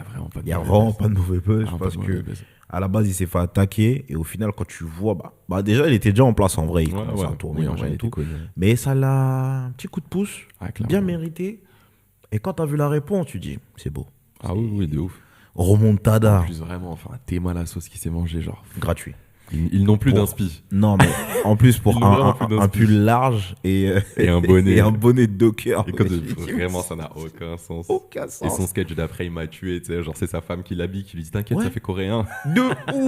Speaker 2: a vraiment pas de
Speaker 1: mauvais buzz. Parce que à la base, il s'est fait attaquer. Et au final, quand tu vois, déjà, il était déjà en place en vrai. Il commençait à tourner et tout. Mais ça l'a un petit coup de pouce, bien mérité. Et quand tu as vu la réponse, tu dis, c'est beau.
Speaker 2: Ah oui, de ouf.
Speaker 1: Remontada.
Speaker 2: En plus, vraiment, Théma la sauce qui s'est mangée, genre.
Speaker 1: Gratuit.
Speaker 2: Ils n'ont plus d'inspi.
Speaker 1: Non, mais en plus, pour un pull large et
Speaker 2: un bonnet.
Speaker 1: Et un bonnet de docker.
Speaker 2: Et vraiment, ça n'a aucun sens. Et son sketch d'après, il m'a tué. Tu sais, genre, c'est sa femme qui l'habille, qui lui dit t'inquiète, ça fait coréen.
Speaker 1: De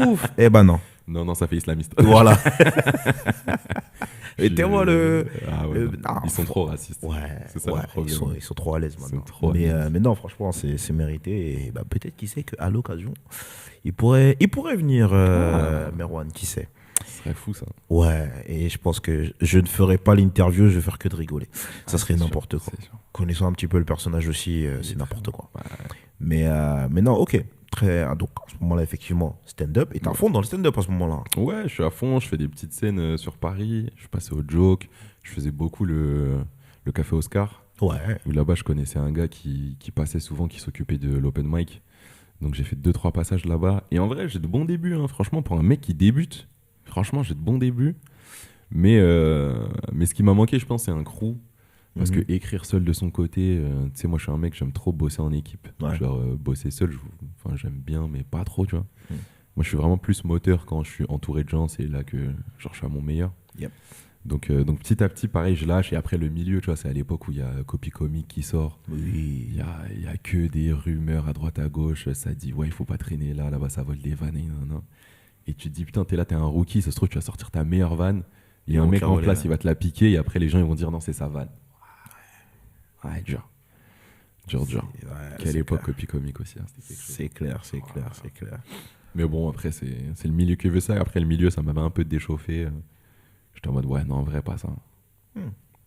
Speaker 1: ouf. Eh ben non.
Speaker 2: Non, ça fait islamiste.
Speaker 1: Voilà. Et t'es moi le.
Speaker 2: Ah ouais, non.
Speaker 1: Non,
Speaker 2: Ils sont trop racistes.
Speaker 1: Ouais,
Speaker 2: C'est ça
Speaker 1: ouais,
Speaker 2: le problème.
Speaker 1: ils sont trop à l'aise
Speaker 2: Ils
Speaker 1: maintenant.
Speaker 2: sont trop à
Speaker 1: mais,
Speaker 2: l'aise.
Speaker 1: mais non, franchement, c'est mérité. Et bah, peut-être, qui sait, qu'à l'occasion, il pourrait venir,
Speaker 2: Ah,
Speaker 1: Merwan, qui sait.
Speaker 2: ce serait fou ça.
Speaker 1: Ouais, et je pense que je ne ferai pas l'interview, je vais faire que de rigoler. Ça
Speaker 2: Ah,
Speaker 1: serait
Speaker 2: c'est sûr,
Speaker 1: n'importe quoi.
Speaker 2: c'est sûr.
Speaker 1: Connaissant un petit peu le personnage aussi,
Speaker 2: Il est
Speaker 1: c'est
Speaker 2: très
Speaker 1: n'importe
Speaker 2: bon.
Speaker 1: quoi.
Speaker 2: Ouais.
Speaker 1: Mais non, ok. Donc, à ce moment-là, effectivement, stand-up. Et t'es à fond dans le stand-up à ce moment-là.
Speaker 2: Ouais, je suis à fond, je fais des petites scènes sur Paris, je suis passé au Joke, je faisais beaucoup le Café Oscar,
Speaker 1: Ouais.
Speaker 2: où là-bas je connaissais un gars qui passait souvent, qui s'occupait de l'open mic. Donc j'ai fait 2-3 passages là-bas. Et en vrai, j'ai de bons débuts, hein. Franchement, pour un mec qui débute, franchement, j'ai de bons débuts. Mais ce qui m'a manqué, je pense, c'est un crew. Parce
Speaker 1: Mhm.
Speaker 2: que écrire seul de son côté, tu sais, moi je suis un mec, j'aime trop bosser en équipe.
Speaker 1: Ouais.
Speaker 2: Genre bosser seul, enfin, j'aime bien, mais pas trop, tu vois.
Speaker 1: Mhm.
Speaker 2: Moi je suis vraiment plus moteur quand je suis entouré de gens, c'est là que genre, je suis à mon meilleur.
Speaker 1: Yep.
Speaker 2: Donc petit à petit, pareil, je lâche. Et après le milieu, tu vois, c'est à l'époque où il y a Copy Comic qui sort.
Speaker 1: Oui.
Speaker 2: Il y a que des rumeurs à droite à gauche. Ça dit, ouais, il faut pas traîner là, là-bas ça vole des vannes. Et, nan, nan. Et tu te dis, putain, t'es là, t'es un rookie, ça se trouve, tu vas sortir ta meilleure vanne. Il y a un mec en place, il va te la piquer. Et après, les gens, ils vont dire, non, c'est sa vanne. Ouais, dur. Dur.
Speaker 1: Ouais,
Speaker 2: Quelle
Speaker 1: c'est
Speaker 2: époque,
Speaker 1: clair.
Speaker 2: Copy Comic aussi. Hein, c'était quelque chose.
Speaker 1: C'est clair, c'est clair, c'est clair.
Speaker 2: Mais bon, après, c'est le milieu qui veut ça. Après, le milieu, ça m'avait un peu déchauffé. J'étais en mode, ouais, non, en vrai, pas ça.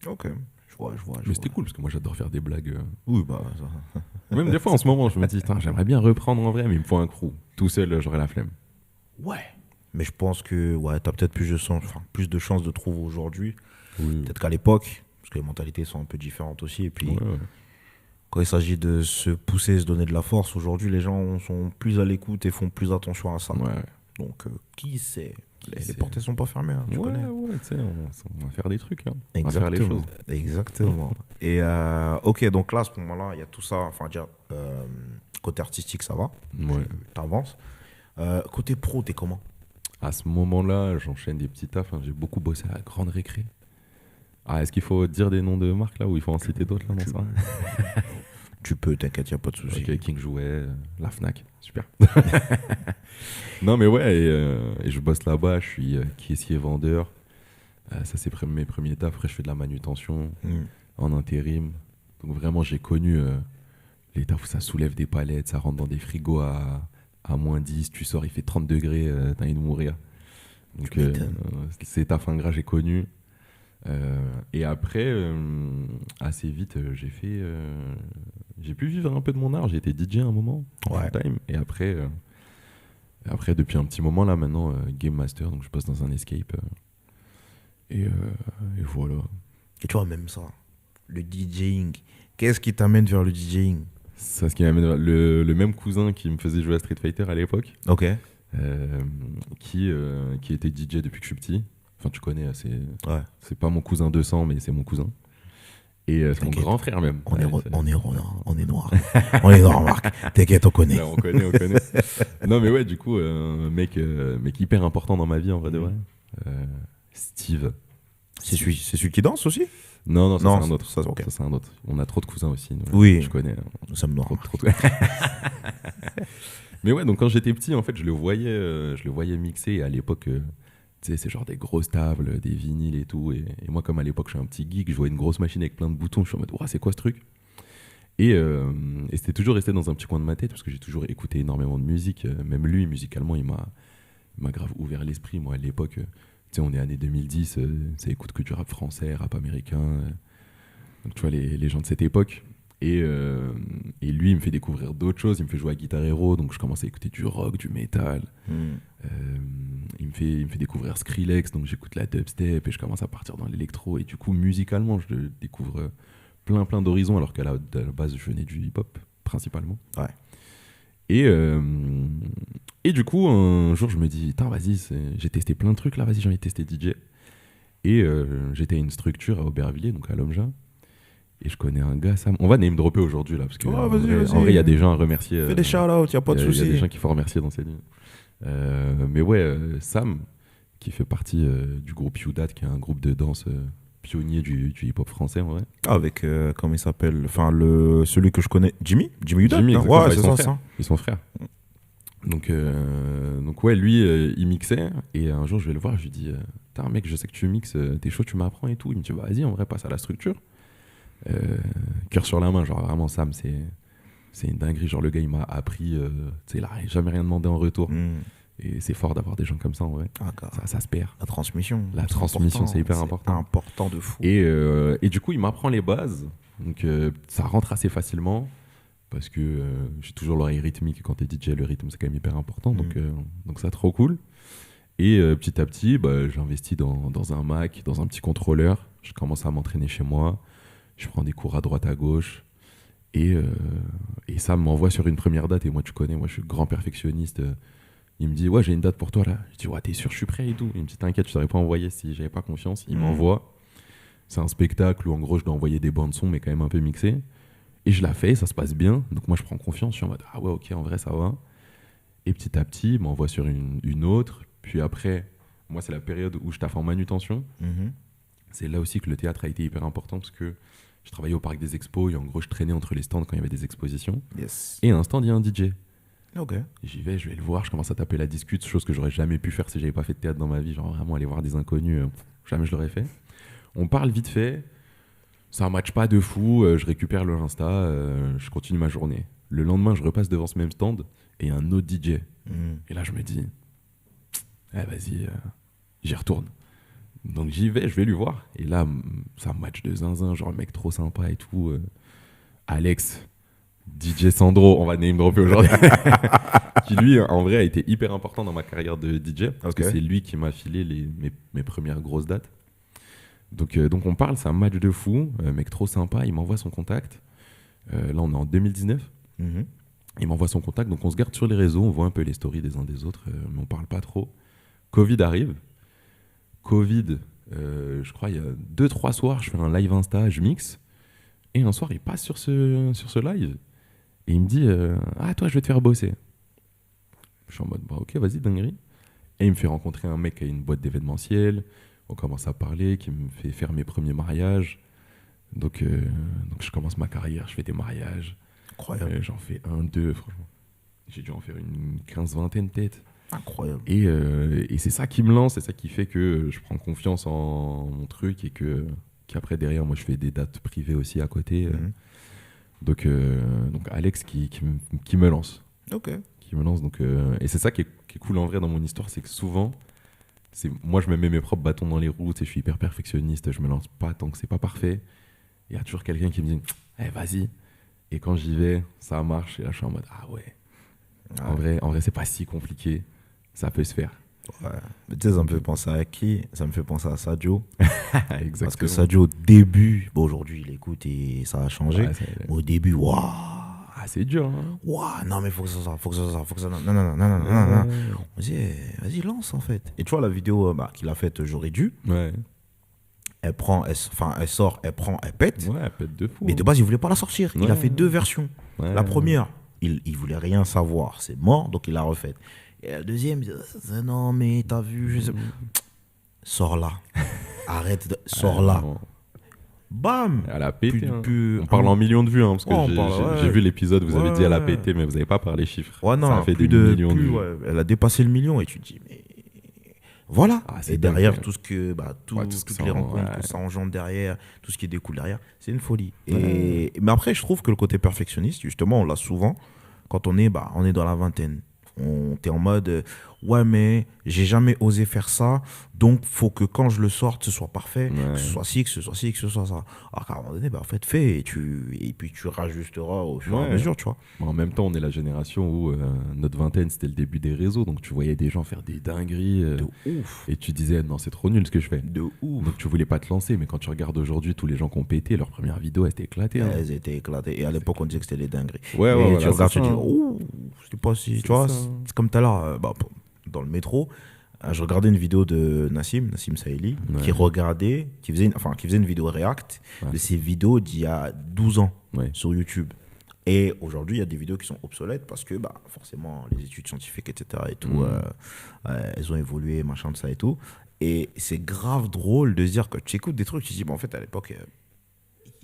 Speaker 1: Ok. Je vois.
Speaker 2: Mais c'était cool parce que moi, j'adore faire des blagues.
Speaker 1: Oui, bah, ça.
Speaker 2: Même des fois, en ce moment, je me dis, putain, j'aimerais bien reprendre en vrai, mais il me faut un crew. Tout seul, j'aurais la flemme.
Speaker 1: Ouais. Mais je pense que ouais, t'as peut-être plus de chances de trouver aujourd'hui.
Speaker 2: Oui.
Speaker 1: Peut-être qu'à l'époque, parce que les mentalités sont un peu différentes aussi. Et puis,
Speaker 2: Ouais.
Speaker 1: quand il s'agit de se pousser, se donner de la force, aujourd'hui, les gens sont plus à l'écoute et font plus attention à ça.
Speaker 2: Ouais.
Speaker 1: Donc, qui sait les
Speaker 2: sait.
Speaker 1: portes ne sont pas fermées, hein, tu connais.
Speaker 2: Ouais, tu sais, on va faire des trucs. Hein. On va faire les choses.
Speaker 1: Exactement. Et ok, donc là, à ce moment-là, il y a tout ça. Enfin, dire, côté artistique, ça va.
Speaker 2: Ouais.
Speaker 1: T'avances. Côté pro, t'es comment?
Speaker 2: À ce moment-là, j'enchaîne des petits tafs. Hein. J'ai beaucoup bossé à la grande récré. Ah, est-ce qu'il faut dire des noms de marques là ou il faut en citer d'autres là? Non, ça.
Speaker 1: Tu peux, t'inquiète, il n'y a pas de souci.
Speaker 2: Ok, King Jouet, la Fnac, super. Non, mais ouais, et je bosse là-bas, je suis caissier-vendeur. Ça, c'est mes premiers tafs. Après, je fais de la manutention en intérim. Donc, vraiment, j'ai connu les tafs où ça soulève des palettes, ça rentre dans des frigos à moins 10, tu sors, il fait 30 degrés, t'as envie de mourir. Donc, ces tafs ingrats, j'ai connu. Et après, assez vite, j'ai pu vivre un peu de mon art. J'ai été DJ à un moment,
Speaker 1: Ouais.
Speaker 2: full time. Et après, depuis un petit moment là, maintenant, Game Master. Donc je bosse dans un escape. Et voilà.
Speaker 1: Et tu vois, même ça, le DJing, qu'est-ce qui t'amène vers le DJing?
Speaker 2: Ça, ce qui m'amène le même cousin qui me faisait jouer à Street Fighter à l'époque,
Speaker 1: Ok.
Speaker 2: qui était DJ depuis que je suis petit. Enfin, tu connais,
Speaker 1: Ouais.
Speaker 2: c'est pas mon cousin 200, mais c'est mon cousin. Et c'est mon
Speaker 1: T'inquiète.
Speaker 2: grand frère même.
Speaker 1: On est
Speaker 2: Ouais,
Speaker 1: noir. On est noir, Marc. T'inquiète, on connaît.
Speaker 2: Ouais, on connaît. Non, mais ouais, du coup, mec hyper important dans ma vie, en vrai de vrai. Steve.
Speaker 1: C'est celui qui danse aussi?
Speaker 2: Non, ça,
Speaker 1: Non,
Speaker 2: c'est un autre.
Speaker 1: ça, ok.
Speaker 2: Ça, c'est un autre. On a trop de cousins aussi. Nous,
Speaker 1: Oui.
Speaker 2: Je connais.
Speaker 1: Nous sommes noirs.
Speaker 2: Trop de- Mais ouais, donc quand j'étais petit, en fait, je le voyais mixer. Et à l'époque, tu sais, c'est genre des grosses tables, des vinyles et tout. Et moi, comme à l'époque, je suis un petit geek, je vois une grosse machine avec plein de boutons. Je suis en mode, ouah, c'est quoi ce truc? Et c'était toujours resté dans un petit coin de ma tête parce que j'ai toujours écouté énormément de musique. Même lui, musicalement, il m'a grave ouvert l'esprit. Moi, à l'époque, tu sais, on est année 2010, ça écoute que du rap français, rap américain. Donc, tu vois, les gens de cette époque. Et lui, il me fait découvrir d'autres choses. Il me fait jouer à Guitar Hero, donc je commence à écouter du rock, du métal. Il me fait découvrir Skrillex, donc j'écoute la dubstep et je commence à partir dans l'électro. Et du coup, musicalement, je découvre plein d'horizons, alors qu'à la base, je venais du hip-hop, principalement.
Speaker 1: Ouais.
Speaker 2: Et du coup, un jour, je me dis, vas-y, j'ai testé plein de trucs là, vas-y, j'ai envie de tester DJ. Et j'étais à une structure à Aubervilliers, donc à l'Omja. Et je connais un gars, Sam. On va name dropper aujourd'hui là, parce que en vrai, il y a des gens à remercier.
Speaker 1: Fais des shout-outs, il n'y a pas de souci.
Speaker 2: Il y a des gens qu'il faut remercier dans cette vie. Mais ouais, Sam, qui fait partie du groupe Youdat, qui est un groupe de danse pionnier du hip-hop français en vrai.
Speaker 1: Avec, comment il s'appelle? Enfin, celui que je connais, Jimmy Udat.
Speaker 2: Jimmy,
Speaker 1: hein.
Speaker 2: exactement.
Speaker 1: Ouais,
Speaker 2: Ils
Speaker 1: c'est
Speaker 2: sont
Speaker 1: ça,
Speaker 2: frères.
Speaker 1: ça.
Speaker 2: Ils sont frères. Donc ouais, lui, il mixait. Et un jour, je vais le voir, je lui dis, putain, mec, je sais que tu mixes, t'es chaud, tu m'apprends et tout. Il me dit, vas-y, en vrai, passe à la structure. Cœur sur la main, genre vraiment, Sam, c'est une dinguerie. Genre, le gars, il m'a appris, tu sais, il a jamais rien demandé en retour. Et c'est fort d'avoir des gens comme ça, en vrai. Ça se perd.
Speaker 1: La transmission.
Speaker 2: La transmission, c'est hyper important.
Speaker 1: C'est important de fou.
Speaker 2: Et du coup, il m'apprend les bases. Donc, ça rentre assez facilement. Parce que j'ai toujours l'oreille rythmique. Et quand t'es DJ, le rythme, c'est quand même hyper important. Donc ça, trop cool. Et petit à petit, j'investis dans un Mac, dans un petit contrôleur. Je commence à m'entraîner chez moi. Je prends des cours à droite, à gauche. Et ça m'envoie sur une première date. Et moi, tu connais, moi, je suis grand perfectionniste. Il me dit, ouais, j'ai une date pour toi là. Je dis, ouais, t'es sûr, je suis prêt et tout. Il me dit, t'inquiète, je t'aurais pas envoyé si j'avais pas confiance. Il m'envoie. C'est un spectacle où, en gros, je dois envoyer des bandes son, mais quand même un peu mixées. Et je la fais, ça se passe bien. Donc moi, je prends confiance. Je suis en mode, ah ouais, ok, en vrai, ça va. Et petit à petit, il m'envoie sur une autre. Puis après, moi, c'est la période où je taffe en manutention. C'est là aussi que le théâtre a été hyper important parce que je travaillais au parc des expos et en gros, je traînais entre les stands quand il y avait des expositions.
Speaker 1: Yes.
Speaker 2: Et à un stand, il y a un DJ.
Speaker 1: Ok.
Speaker 2: J'y vais, je vais le voir, je commence à taper la discute, chose que j'aurais jamais pu faire si j'avais pas fait de théâtre dans ma vie. Genre vraiment aller voir des inconnus, jamais je l'aurais fait. On parle vite fait. Ça match pas de fou, je récupère le Insta, je continue ma journée. Le lendemain, je repasse devant ce même stand et un autre DJ. Et là, je me dis, vas-y, j'y retourne. Donc j'y vais, je vais lui voir. Et là, ça match de zinzin, genre le mec trop sympa et tout. Alex, DJ Sandro, on va name dropper aujourd'hui. Qui lui, en vrai, a été hyper important dans ma carrière de DJ. Parce que c'est lui qui m'a filé mes premières grosses dates. Donc on parle, c'est un match de fou, mec trop sympa, il m'envoie son contact. Là on est en 2019. Il m'envoie son contact, donc on se garde sur les réseaux, on voit un peu les stories des uns des autres, mais on parle pas trop. Covid arrive. Covid, je crois il y a 2-3 soirs, je fais un live Insta, je mixe. Et un soir il passe sur ce live. Et il me dit, ah toi je vais te faire bosser. Je suis en mode, bah ok vas-y dinguerie. Et il me fait rencontrer un mec qui a une boîte d'événementiel. On commence à parler, qui me fait faire mes premiers mariages. Donc je commence ma carrière, je fais des mariages.
Speaker 1: Incroyable.
Speaker 2: J'en fais 1, 2, franchement. J'ai dû en faire une 15-20 têtes.
Speaker 1: Incroyable.
Speaker 2: Et c'est ça qui me lance, c'est ça qui fait que je prends confiance en mon truc et qu'après derrière, moi je fais des dates privées aussi à côté. Donc Alex qui me lance.
Speaker 1: Ok.
Speaker 2: Qui me lance. Et c'est ça qui est cool en vrai dans mon histoire, c'est que souvent... moi je me mets mes propres bâtons dans les roues, je suis hyper perfectionniste, je me lance pas tant que c'est pas parfait. Il y a toujours quelqu'un qui me dit vas-y, et quand j'y vais ça marche et là je suis en mode ah ouais. En vrai c'est pas si compliqué, ça peut se faire.
Speaker 1: Ouais. Mais tu sais, ça me fait penser à qui? Ça me fait penser à Sadio.
Speaker 2: Exactement.
Speaker 1: Parce que Sadio au début, bon aujourd'hui il écoute et ça a changé.
Speaker 2: Ouais,
Speaker 1: au début waouh,
Speaker 2: c'est dur hein.
Speaker 1: Waouh, non mais faut que ça sorte, non. Vas-y, lance en fait. Et tu vois la vidéo qu'il a faite, j'aurais dû.
Speaker 2: Ouais.
Speaker 1: Elle sort, elle prend, elle pète.
Speaker 2: Ouais, elle pète de fou.
Speaker 1: Mais de base, il voulait pas la sortir. Il a fait 2 versions.
Speaker 2: Ouais.
Speaker 1: La première, il voulait rien savoir, c'est mort, donc il l'a refaite. Et la deuxième, il dit, non mais t'as vu, je sais pas. Sors là. Sors là.
Speaker 2: Non.
Speaker 1: Bam.
Speaker 2: Elle a pété. On
Speaker 1: On
Speaker 2: parle en millions de vues, parce que
Speaker 1: ouais.
Speaker 2: j'ai vu l'épisode, vous avez dit elle a pété, mais vous n'avez pas parlé chiffres.
Speaker 1: Ouais, non,
Speaker 2: ça a fait des millions de vues.
Speaker 1: Ouais, elle a dépassé le million et tu te dis, mais voilà. Et derrière,
Speaker 2: dingue.
Speaker 1: tout ce que, toutes
Speaker 2: ça,
Speaker 1: les rencontres que ça engendre derrière, tout ce qui découle derrière, c'est une folie. Mais après, je trouve que le côté perfectionniste, justement, on l'a souvent quand on est dans la vingtaine. T'es en mode ouais mais j'ai jamais osé faire ça, donc faut que quand je le sorte ce soit parfait, que ce soit ci, que ce soit ci, que ce soit ça. Alors qu'à un moment donné en fait fais et puis tu rajusteras au fur et à mesure, tu vois.
Speaker 2: En même temps on est la génération où notre vingtaine c'était le début des réseaux, donc tu voyais des gens faire des dingueries
Speaker 1: de ouf,
Speaker 2: et tu disais non c'est trop nul ce que je fais
Speaker 1: de ouf,
Speaker 2: donc tu voulais pas te lancer. Mais quand tu regardes aujourd'hui tous les gens qui ont pété leur première vidéo, elles étaient éclatées
Speaker 1: elles étaient éclatées et à l'époque on disait que c'était des dingueries.
Speaker 2: Ouais,
Speaker 1: tu regardes, tu dis
Speaker 2: ouh,
Speaker 1: c'est pas si, tu vois, c'est comme tout à l'heure dans le métro, je regardais une vidéo de Nassim Saïli, qui faisait une vidéo react de ses vidéos d'il y a 12 ans sur YouTube. Et aujourd'hui, il y a des vidéos qui sont obsolètes parce que forcément, les études scientifiques, etc. et tout, elles ont évolué, machin de ça et tout. Et c'est grave drôle de se dire que tu écoutes des trucs, tu te dis, en fait, à l'époque,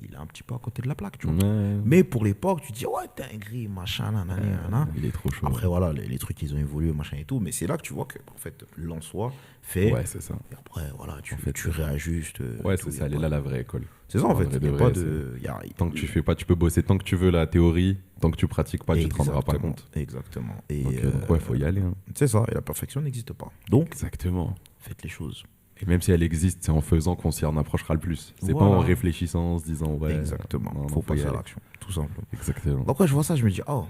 Speaker 1: il est un petit peu à côté de la plaque, tu vois.
Speaker 2: Ouais.
Speaker 1: Mais pour l'époque, tu dis, ouais, dinguerie, machin, nanana, nanana.
Speaker 2: Il est trop chaud.
Speaker 1: Après, voilà, les trucs, ils ont évolué, machin et tout. Mais c'est là que tu vois que, en fait, l'en-soi fait.
Speaker 2: Ouais, c'est ça.
Speaker 1: Et après, voilà, tu,
Speaker 2: En fait,
Speaker 1: tu réajustes.
Speaker 2: Ouais,
Speaker 1: tout,
Speaker 2: c'est
Speaker 1: y
Speaker 2: ça,
Speaker 1: a
Speaker 2: elle est
Speaker 1: pas
Speaker 2: là
Speaker 1: de-
Speaker 2: la vraie école.
Speaker 1: C'est ça, en
Speaker 2: En
Speaker 1: fait.
Speaker 2: vrai
Speaker 1: Il
Speaker 2: de
Speaker 1: n'y a
Speaker 2: vrai,
Speaker 1: pas de.
Speaker 2: Tant que tu fais pas, tu peux bosser tant que tu veux la théorie, tant que tu pratiques pas, tu te rendras pas
Speaker 1: Exactement,
Speaker 2: compte.
Speaker 1: Exactement. Et
Speaker 2: Donc ouais, faut y aller. Hein.
Speaker 1: c'est ça, et la perfection n'existe pas. Donc,
Speaker 2: Exactement.
Speaker 1: faites les choses.
Speaker 2: Et même si elle existe, c'est en faisant qu'on s'y en approchera le plus. C'est pas
Speaker 1: Voilà.
Speaker 2: en réfléchissant, en se disant ouais.
Speaker 1: Exactement.
Speaker 2: non,
Speaker 1: Faut
Speaker 2: y
Speaker 1: passer à
Speaker 2: aller.
Speaker 1: l'action, tout simplement.
Speaker 2: Exactement.
Speaker 1: Donc, ouais, je vois ça, je me dis, oh,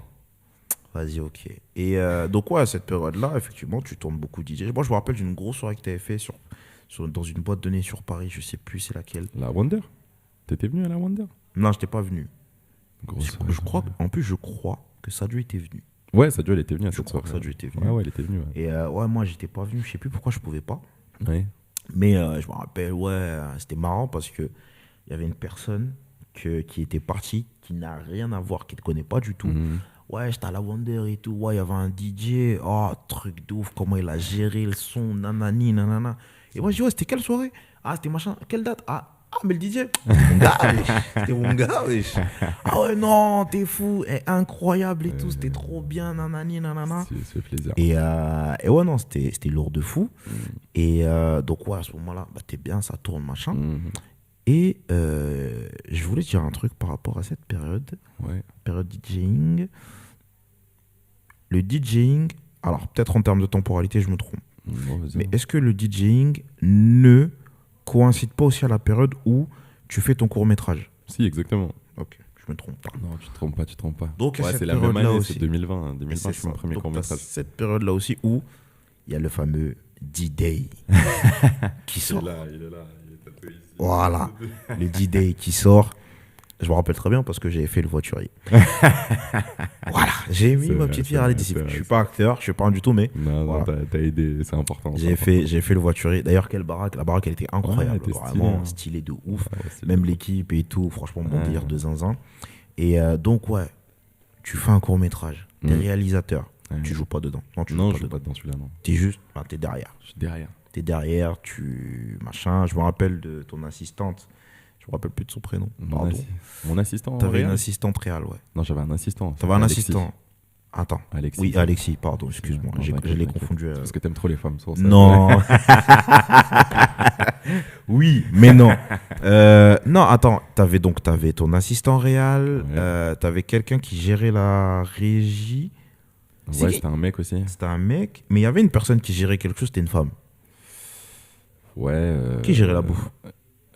Speaker 1: vas-y, ok. Et donc, ouais, à cette période-là, effectivement, tu tournes beaucoup de DJ. Moi, je me rappelle d'une grosse soirée que tu avais fait dans une boîte de nuit sur Paris, je sais plus c'est laquelle.
Speaker 2: La Wonder. T'étais venu à la Wonder?
Speaker 1: Non, je n'étais pas venu.
Speaker 2: Grosse
Speaker 1: Je crois, en plus, je crois que Sadio était venu.
Speaker 2: Ouais, Sadio, elle était venue à
Speaker 1: Je
Speaker 2: cette
Speaker 1: crois que
Speaker 2: soirée.
Speaker 1: Sadio était venu.
Speaker 2: Ouais, ouais, elle était venue. Ouais.
Speaker 1: Et ouais, moi, j'étais pas venu. Je sais plus pourquoi je pouvais pas.
Speaker 2: Ouais.
Speaker 1: Mais je me rappelle, ouais, c'était marrant parce que il y avait une personne qui était partie, qui n'a rien à voir, qui ne te connaît pas du tout.
Speaker 2: Mhm.
Speaker 1: Ouais, j'étais à la Wonder et tout. Ouais, il y avait un DJ. Oh, truc de ouf, comment il a géré le son, nanani, nanana. Et moi, je dis, ouais, c'était quelle soirée? Ah, c'était machin. Quelle date? Mais le DJ. C'était mon gars, wesh. C'était mon gars, wesh. Ah ouais, non, t'es fou. Incroyable et tout. C'était trop bien, nanani, nanana.
Speaker 2: Ça fait plaisir.
Speaker 1: Et ouais, non, c'était lourd de fou. Et donc, ouais, à ce moment-là, bah, t'es bien, ça tourne, machin.
Speaker 2: Mhm.
Speaker 1: Et je voulais te dire un truc par rapport à cette période DJing. Le DJing, alors peut-être en termes de temporalité, je me trompe.
Speaker 2: Bon, vas-y.
Speaker 1: Mais est-ce que le DJing ne coïncide pas aussi à la période où tu fais ton court-métrage?
Speaker 2: Si, exactement.
Speaker 1: Ok, je me trompe pas.
Speaker 2: Non, tu te trompes pas, tu te trompes pas.
Speaker 1: Donc, à
Speaker 2: ouais,
Speaker 1: cette
Speaker 2: c'est la même
Speaker 1: période-là
Speaker 2: année,
Speaker 1: aussi.
Speaker 2: c'est 2020. Hein. 2020,
Speaker 1: C'est
Speaker 2: je fais mon
Speaker 1: ça.
Speaker 2: premier
Speaker 1: Donc,
Speaker 2: court-métrage.
Speaker 1: t'as cette période-là aussi où il y a le fameux D-Day qui
Speaker 2: Il est
Speaker 1: sort.
Speaker 2: là, il est là, il est tatoué ici.
Speaker 1: Voilà, le D-Day qui sort. Je me rappelle très bien parce que j'ai fait le voiturier. Voilà, j'ai mis
Speaker 2: C'est
Speaker 1: ma
Speaker 2: vrai,
Speaker 1: petite
Speaker 2: c'est
Speaker 1: pierre à
Speaker 2: vrai,
Speaker 1: l'édifice.
Speaker 2: c'est
Speaker 1: Je
Speaker 2: vrai,
Speaker 1: suis
Speaker 2: c'est
Speaker 1: pas acteur, je suis pas un du tout, mais
Speaker 2: Non,
Speaker 1: Voilà.
Speaker 2: non, t'as aidé, c'est important. c'est
Speaker 1: j'ai
Speaker 2: important.
Speaker 1: fait le voiturier. D'ailleurs, quelle baraque? La baraque, elle était incroyable,
Speaker 2: Ouais, elle était
Speaker 1: vraiment
Speaker 2: stylée,
Speaker 1: stylée de ouf.
Speaker 2: Ouais, c'est
Speaker 1: Même
Speaker 2: le-
Speaker 1: l'équipe et tout, franchement, bon
Speaker 2: Ouais.
Speaker 1: délire de zinzin. Et donc, ouais, tu fais un court-métrage, t'es
Speaker 2: Mm.
Speaker 1: réalisateur,
Speaker 2: Ouais.
Speaker 1: tu joues pas dedans. Non, tu
Speaker 2: Non,
Speaker 1: joues
Speaker 2: je
Speaker 1: pas
Speaker 2: joue
Speaker 1: dedans.
Speaker 2: pas dedans celui-là, non.
Speaker 1: T'es juste, t'es derrière.
Speaker 2: Je suis derrière.
Speaker 1: T'es derrière, tu. Machin. Je me rappelle de ton assistante. Je me rappelle plus de son prénom. Pardon.
Speaker 2: Mon assistant.
Speaker 1: T'avais une
Speaker 2: réel
Speaker 1: assistante réelle, ouais.
Speaker 2: Non, j'avais un assistant.
Speaker 1: T'avais un
Speaker 2: Alexis.
Speaker 1: assistant. Attends.
Speaker 2: Alexis.
Speaker 1: Oui, Alexis, pardon, excuse-moi.
Speaker 2: Non,
Speaker 1: Je
Speaker 2: t'inquiète,
Speaker 1: l'ai
Speaker 2: t'inquiète.
Speaker 1: confondu.
Speaker 2: Parce que t'aimes trop les femmes, c'est pour ça.
Speaker 1: Non. Oui, mais non. Non, attends. T'avais ton assistant réel.
Speaker 2: Ouais.
Speaker 1: T'avais quelqu'un qui gérait la régie. C'est
Speaker 2: Ouais,
Speaker 1: qui
Speaker 2: c'était un mec aussi.
Speaker 1: C'était un mec. Mais il y avait une personne qui gérait quelque chose, c'était une femme.
Speaker 2: Ouais.
Speaker 1: Qui gérait la bouffe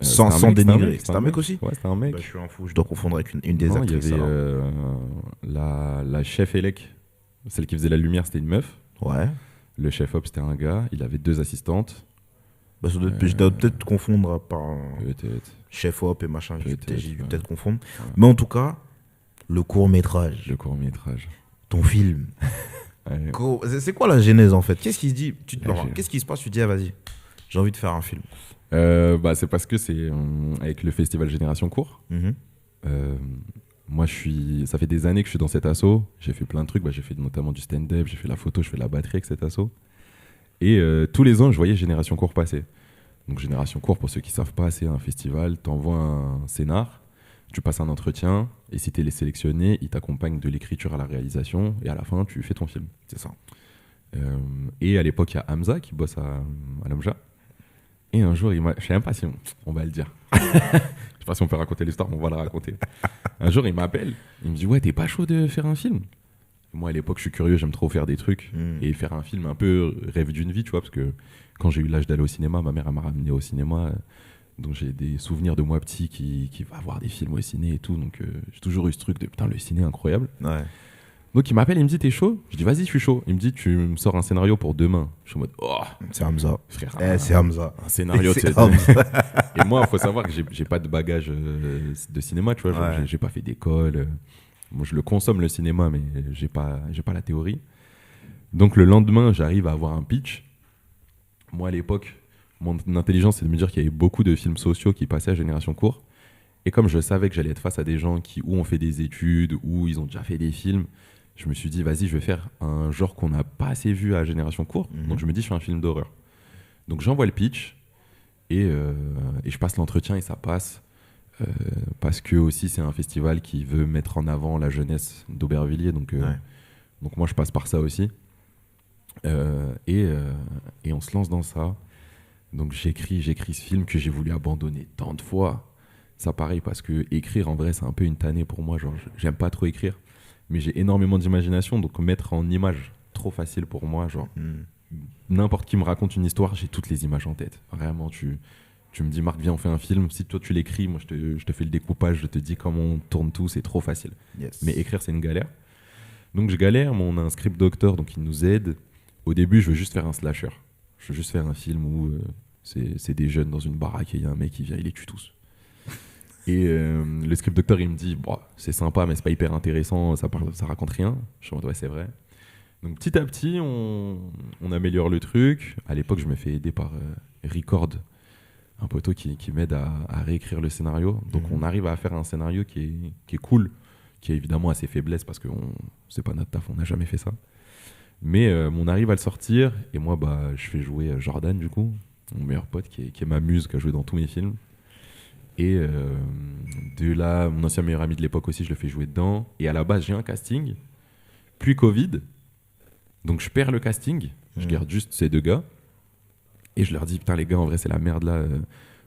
Speaker 2: C'était un
Speaker 1: sans
Speaker 2: mec,
Speaker 1: dénigrer. C'était un mec aussi?
Speaker 2: Ouais, c'était un mec.
Speaker 1: Bah, je suis un fou, je dois confondre avec une des
Speaker 2: Non,
Speaker 1: actrices.
Speaker 2: il y avait
Speaker 1: alors.
Speaker 2: la chef élec, celle qui faisait la lumière, c'était une meuf.
Speaker 1: Ouais.
Speaker 2: Le chef op, c'était un gars. Il avait 2 assistantes.
Speaker 1: Bah, je dois peut-être confondre par un
Speaker 2: Peut-être.
Speaker 1: chef op et machin.
Speaker 2: Peut-être,
Speaker 1: J'ai dû
Speaker 2: ouais.
Speaker 1: peut-être confondre.
Speaker 2: Ouais.
Speaker 1: Mais en tout cas, le court-métrage,
Speaker 2: Le court-métrage.
Speaker 1: ton film.
Speaker 2: Ouais.
Speaker 1: C'est quoi la genèse en fait? Qu'est-ce qui se dit
Speaker 2: La genèse.
Speaker 1: Qu'est-ce qui se passe? Tu te dis, ah, vas-y, j'ai envie de faire un film.
Speaker 2: Bah, c'est parce que c'est avec le festival Génération Court.
Speaker 1: Mhm.
Speaker 2: Moi, ça fait des années que je suis dans cet asso. J'ai fait plein de trucs. Bah, j'ai fait notamment du stand-up, j'ai fait la photo, je fais la batterie avec cet asso. Et tous les ans, je voyais Génération Court passer. Donc, Génération Court, pour ceux qui ne savent pas, c'est un festival. Tu envoies un scénar, tu passes un entretien, et si tu es sélectionné, ils t'accompagnent de l'écriture à la réalisation, et à la fin, tu fais ton film.
Speaker 1: C'est ça.
Speaker 2: Et à l'époque, il y a Hamza qui bosse à l'Amja. Et un jour, je sais même pas si on va le dire. Je sais pas si on peut raconter l'histoire, mais on va la raconter. Un jour, il m'appelle, il me dit, ouais, t'es pas chaud de faire un film? Moi, à l'époque, je suis curieux, j'aime trop faire des trucs. Et faire un film un peu rêve d'une vie, tu vois, parce que quand j'ai eu l'âge d'aller au cinéma, ma mère elle m'a ramené au cinéma. Donc j'ai des souvenirs de moi petit qui va voir des films au ciné et tout. Donc j'ai toujours eu ce truc de putain, le ciné incroyable.
Speaker 1: Ouais.
Speaker 2: Donc il m'appelle, il me dit, t'es chaud? Je dis, vas-y, je suis chaud. Il me dit, tu me sors un scénario pour demain. Je suis en mode, oh,
Speaker 1: C'est Hamza.
Speaker 2: frère.
Speaker 1: C'est Hamza.
Speaker 2: Un scénario, tu
Speaker 1: C'est
Speaker 2: sais.
Speaker 1: Hamza.
Speaker 2: Et moi, il faut savoir que j'ai pas de bagage de cinéma, tu vois. Genre,
Speaker 1: Ouais.
Speaker 2: j'ai pas fait d'école. Moi, je le consomme, le cinéma, mais j'ai pas la théorie. Donc, le lendemain, j'arrive à avoir un pitch. Moi, à l'époque, mon intelligence, c'est de me dire qu'il y avait beaucoup de films sociaux qui passaient à Génération Court. Et comme je savais que j'allais être face à des gens qui ou ont fait des études, ou ils ont déjà fait des films, je me suis dit, vas-y, je vais faire un genre qu'on n'a pas assez vu à Génération Court. Donc, je me dis, je fais un film d'horreur. Donc, j'envoie le pitch et je passe l'entretien et ça passe. parce que aussi c'est un festival qui veut mettre en avant la jeunesse d'Aubervilliers, donc moi je passe par ça aussi. Et on se lance dans ça. Donc j'écris ce film que j'ai voulu abandonner tant de fois. Ça pareil, parce que écrire en vrai c'est un peu une tannée pour moi, genre j'aime pas trop écrire, mais j'ai énormément d'imagination, donc mettre en image trop facile pour moi, genre n'importe qui me raconte une histoire, j'ai toutes les images en tête. Vraiment, tu me dis Marc, viens on fait un film, si toi tu l'écris, moi je te fais le découpage, je te dis comment on tourne tout, c'est trop facile.
Speaker 1: Yes.
Speaker 2: Mais écrire c'est une galère. Donc je galère, mais on a un script doctor donc il nous aide. Au début je veux juste faire un slasher, je veux juste faire un film où c'est des jeunes dans une baraque et il y a un mec qui vient, il les tue tous. Et le script doctor il me dit bon, c'est sympa mais c'est pas hyper intéressant, ça raconte rien. Je suis en mode ouais c'est vrai. Donc petit à petit on améliore le truc. À l'époque je me fais aider par Record, un poteau qui m'aide à réécrire le scénario. Donc on arrive à faire un scénario qui est cool, qui a évidemment assez faiblesse parce que c'est pas notre taf, on n'a jamais fait ça. Mais on arrive à le sortir et moi je fais jouer Jordan du coup, mon meilleur pote qui est ma muse, qui a joué dans tous mes films. Et de là, mon ancien meilleur ami de l'époque aussi, je le fais jouer dedans. Et à la base, j'ai un casting, puis Covid. Donc je perds le casting, je garde juste ces deux gars. Et je leur dis, putain les gars, en vrai c'est la merde là,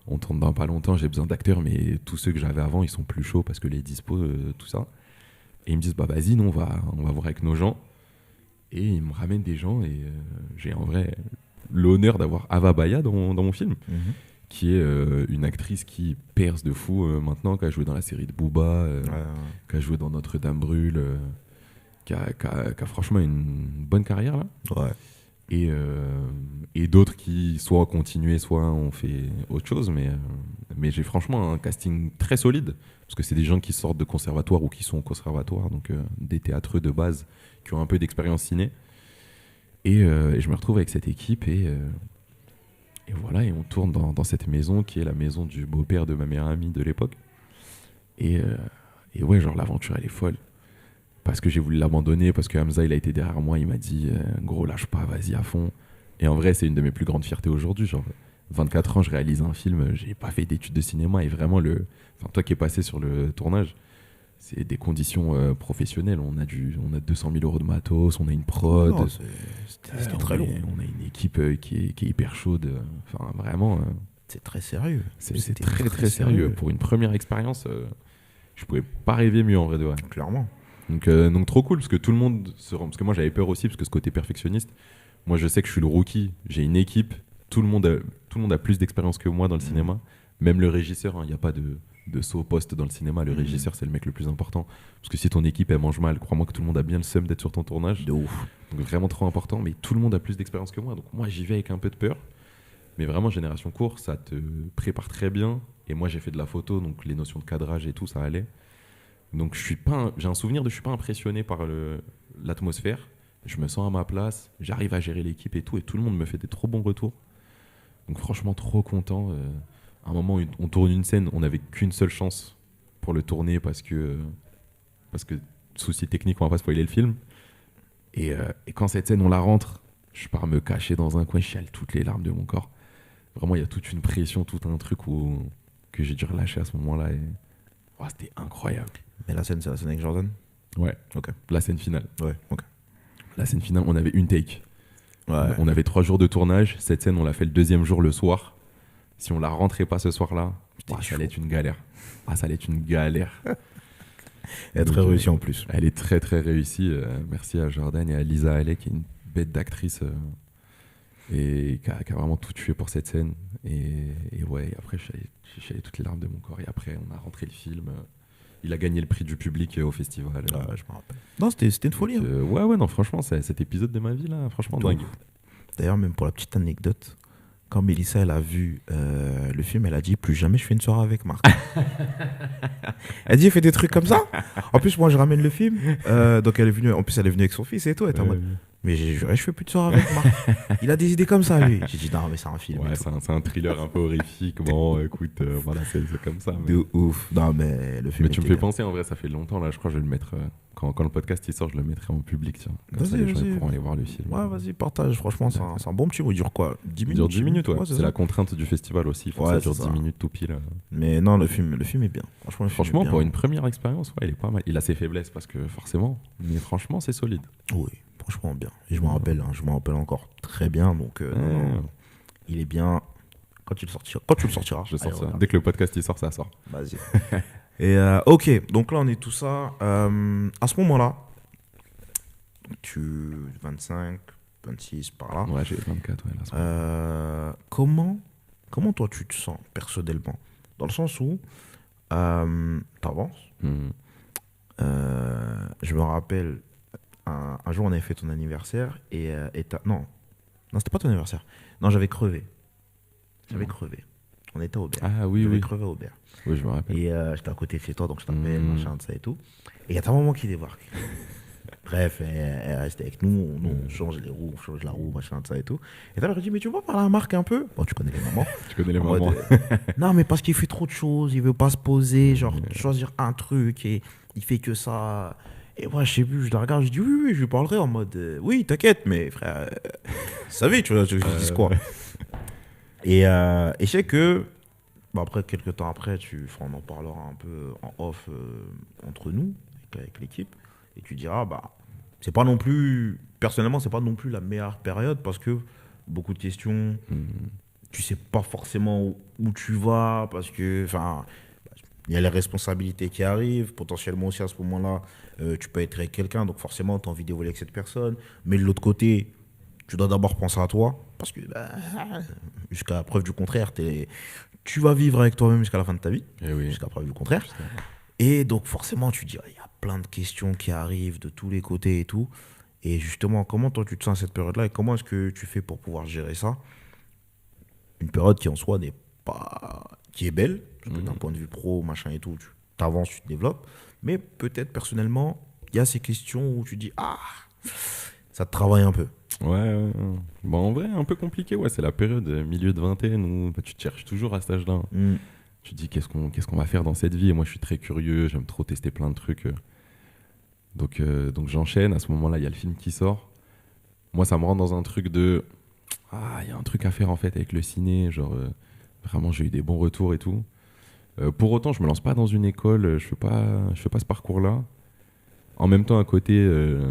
Speaker 2: on tourne dans pas longtemps, j'ai besoin d'acteurs, mais tous ceux que j'avais avant, ils sont plus chauds parce que les dispos, tout ça. Et ils me disent, bah vas-y, nous on va voir avec nos gens. Et ils me ramènent des gens et j'ai en vrai l'honneur d'avoir Ava Baya dans mon film. Qui est une actrice qui perce de fou maintenant, qui a joué dans la série de Booba, qui a joué dans Notre-Dame brûle, qui a franchement une bonne carrière là.
Speaker 1: Ouais.
Speaker 2: Et d'autres qui soit ont continué, soit ont fait autre chose, mais j'ai franchement un casting très solide, parce que c'est des gens qui sortent de conservatoire ou qui sont au conservatoire, donc des théâtreux de base, qui ont un peu d'expérience ciné. Et je me retrouve avec cette équipe et voilà, et on tourne dans cette maison qui est la maison du beau-père de ma meilleure amie de l'époque. Et ouais, genre l'aventure elle est folle. Parce que j'ai voulu l'abandonner, parce que Hamza il a été derrière moi, il m'a dit gros lâche pas, vas-y à fond. Et en vrai c'est une de mes plus grandes fiertés aujourd'hui. Genre 24 ans, je réalise un film, j'ai pas fait d'études de cinéma et vraiment toi qui es passé sur le tournage, c'est des conditions professionnelles. On a 200 000 euros de matos, on a une prod.
Speaker 1: Non, c'était très long.
Speaker 2: On a une équipe qui est hyper chaude. Enfin, vraiment.
Speaker 1: C'est très sérieux.
Speaker 2: C'est très, très sérieux. Pour une première expérience, je pouvais pas rêver mieux en vrai de vrai.
Speaker 1: Clairement.
Speaker 2: Donc trop cool, parce que tout le monde se rend. Parce que moi j'avais peur aussi, parce que ce côté perfectionniste, moi je sais que je suis le rookie, j'ai une équipe, tout le monde a plus d'expérience que moi dans le cinéma. Même le régisseur, il n'y a pas de saut au poste dans le cinéma. Le régisseur, c'est le mec le plus important. Parce que si ton équipe, elle mange mal, crois-moi que tout le monde a bien le seum d'être sur ton tournage.
Speaker 1: De ouf.
Speaker 2: Donc vraiment trop important, mais tout le monde a plus d'expérience que moi. Donc moi, j'y vais avec un peu de peur. Mais vraiment, Génération Court, ça te prépare très bien. Et moi, j'ai fait de la photo, donc les notions de cadrage et tout, ça allait. Donc j'ai un souvenir de je suis pas impressionné par l'atmosphère. Je me sens à ma place, j'arrive à gérer l'équipe et tout. Et tout le monde me fait des trop bons retours. Donc franchement, trop content. À un moment, on tourne une scène, on n'avait qu'une seule chance pour le tourner parce que souci technique, on va pas spoiler le film. Et quand cette scène, on la rentre, je pars me cacher dans un coin, je chiale toutes les larmes de mon corps. Vraiment, il y a toute une pression, tout un truc que j'ai dû relâcher à ce moment-là. Et c'était incroyable.
Speaker 1: Mais la scène, c'est la scène avec Jordan?
Speaker 2: Ouais.
Speaker 1: Ok.
Speaker 2: La scène finale.
Speaker 1: Ouais, ok.
Speaker 2: La scène finale, on avait une take.
Speaker 1: Ouais.
Speaker 2: On avait 3 jours de tournage. Cette scène, on l'a fait le 2e jour le soir. Si on la rentrait pas ce soir-là, ça allait être une galère. Ça allait être une galère.
Speaker 1: Elle est très réussie en plus.
Speaker 2: Elle est très très réussie. Merci à Jordan et à Lisa Allais qui est une bête d'actrice et qui a vraiment tout tué pour cette scène. Et ouais, après j'ai chialé toutes les larmes de mon corps. Et après, on a rentré le film. Il a gagné le prix du public au festival.
Speaker 1: Je me rappelle. Non, c'était une folie.
Speaker 2: Ouais, non, franchement, cet épisode de ma vie là, franchement dingue.
Speaker 1: D'ailleurs, même pour la petite anecdote, quand Mélissa elle a vu le film, elle a dit plus jamais je fais une soirée avec Marc. Elle dit il fait des trucs comme ça. En plus moi je ramène le film, donc elle est venue. En plus elle est venue avec son fils et tout. Elle était en mode mais j'ai juré je fais plus de soirée avec Marc. Il a des idées comme ça lui. J'ai dit non mais c'est un film.
Speaker 2: Ouais, c'est un thriller un peu horrifique. Bon écoute, voilà c'est comme ça.
Speaker 1: De ouf. Non mais le film.
Speaker 2: Mais tu me fais penser en vrai, ça fait longtemps là. Je crois que je vais le mettre Quand le podcast il sort, je le mettrai en public. Tiens. Comme ça,
Speaker 1: Vas-y,
Speaker 2: les gens ils
Speaker 1: vas-y.
Speaker 2: pourront aller voir le film.
Speaker 1: Ouais, vas-y, partage. Franchement, c'est un bon petit mot. Il dure quoi 10
Speaker 2: Il
Speaker 1: minutes
Speaker 2: dure 10 minutes, ouais.
Speaker 1: c'est
Speaker 2: C'est
Speaker 1: ça.
Speaker 2: la contrainte du festival aussi. Il faut
Speaker 1: Ouais,
Speaker 2: que ça dure
Speaker 1: c'est
Speaker 2: 10
Speaker 1: ça.
Speaker 2: minutes tout pile.
Speaker 1: Mais non, le film est bien. Franchement, le film
Speaker 2: Franchement,
Speaker 1: est bien.
Speaker 2: pour une première expérience, ouais, il est pas mal. Il a ses faiblesses parce que forcément, mais franchement, c'est solide.
Speaker 1: Oui, franchement bien. Et je m'en rappelle, je m'en rappelle encore très bien. Donc, non, il est bien. Quand tu le sortiras.
Speaker 2: Je sors
Speaker 1: allez,
Speaker 2: ça.
Speaker 1: regarde.
Speaker 2: Dès que le podcast il sort, ça sort.
Speaker 1: Vas-y. Et ok, donc là on est tout ça. À ce moment-là, tu 25, 26 par là.
Speaker 2: Ouais, j'ai 24, ouais. Là, c'est bon.
Speaker 1: Comment toi tu te sens personnellement? Dans le sens où t'avances.
Speaker 2: Hmm.
Speaker 1: Je me rappelle un jour on avait fait ton anniversaire et non, c'était pas ton anniversaire. Non, j'avais crevé. On était au Aubert.
Speaker 2: Ah oui,
Speaker 1: J'avais
Speaker 2: oui.
Speaker 1: crevé au Aubert.
Speaker 2: Oui, je me rappelle.
Speaker 1: Et j'étais à côté de chez toi, donc je t'appelle,
Speaker 2: Mhm.
Speaker 1: machin, de ça et tout. Et il y a ta maman qui débarque. Bref, elle reste avec nous, on change les roues, on change la roue, machin, de ça et tout. Et t'as dit, mais tu vas parler à Marc un peu? Bon, tu connais les mamans.
Speaker 2: Tu connais les
Speaker 1: En mode,
Speaker 2: mamans.
Speaker 1: non, mais parce qu'il fait trop de choses, il veut pas se poser, genre choisir un truc et il fait que ça. Et moi, je sais plus, je la regarde, je dis oui, je lui parlerai en mode oui, t'inquiète, mais frère, ça va, tu vois, je dis quoi. Et je sais que, bah, après, quelques temps après, on en parlera un peu en off entre nous, avec l'équipe, et tu diras, bah, c'est pas non plus, personnellement, c'est pas non plus la meilleure période parce que beaucoup de questions, tu sais pas forcément où tu vas parce que, enfin, il y a les responsabilités qui arrivent, potentiellement aussi à ce moment-là, tu peux être avec quelqu'un, donc forcément, tu as envie d'évoluer avec cette personne, mais de l'autre côté, tu dois d'abord penser à toi parce que, bah, jusqu'à preuve du contraire, tu vas vivre avec toi-même jusqu'à la fin de ta vie,
Speaker 2: Eh oui.
Speaker 1: jusqu'à preuve du contraire. Et donc, forcément, tu dis, il y a plein de questions qui arrivent de tous les côtés et tout. Et justement, comment toi, tu te sens à cette période-là et comment est-ce que tu fais pour pouvoir gérer ça? Une période qui, en soi, n'est pas... qui est belle, parce que d'un point de vue pro, machin et tout, tu avances, tu te développes. Mais peut-être, personnellement, il y a ces questions où tu dis, ah, ça te travaille un peu.
Speaker 2: Ouais. Bon, en vrai, un peu compliqué, ouais. C'est la période milieu de vingtaine où bah, tu te cherches toujours à cet âge-là. Tu te dis qu'est-ce qu'on va faire dans cette vie. Et moi, je suis très curieux, j'aime trop tester plein de trucs. Donc j'enchaîne. À ce moment-là, il y a le film qui sort. Moi, ça me rend dans un truc de... Ah, il y a un truc à faire en fait avec le ciné. Genre, vraiment, j'ai eu des bons retours et tout. Pour autant, je me lance pas dans une école. Je fais pas ce parcours-là. En même temps, à côté,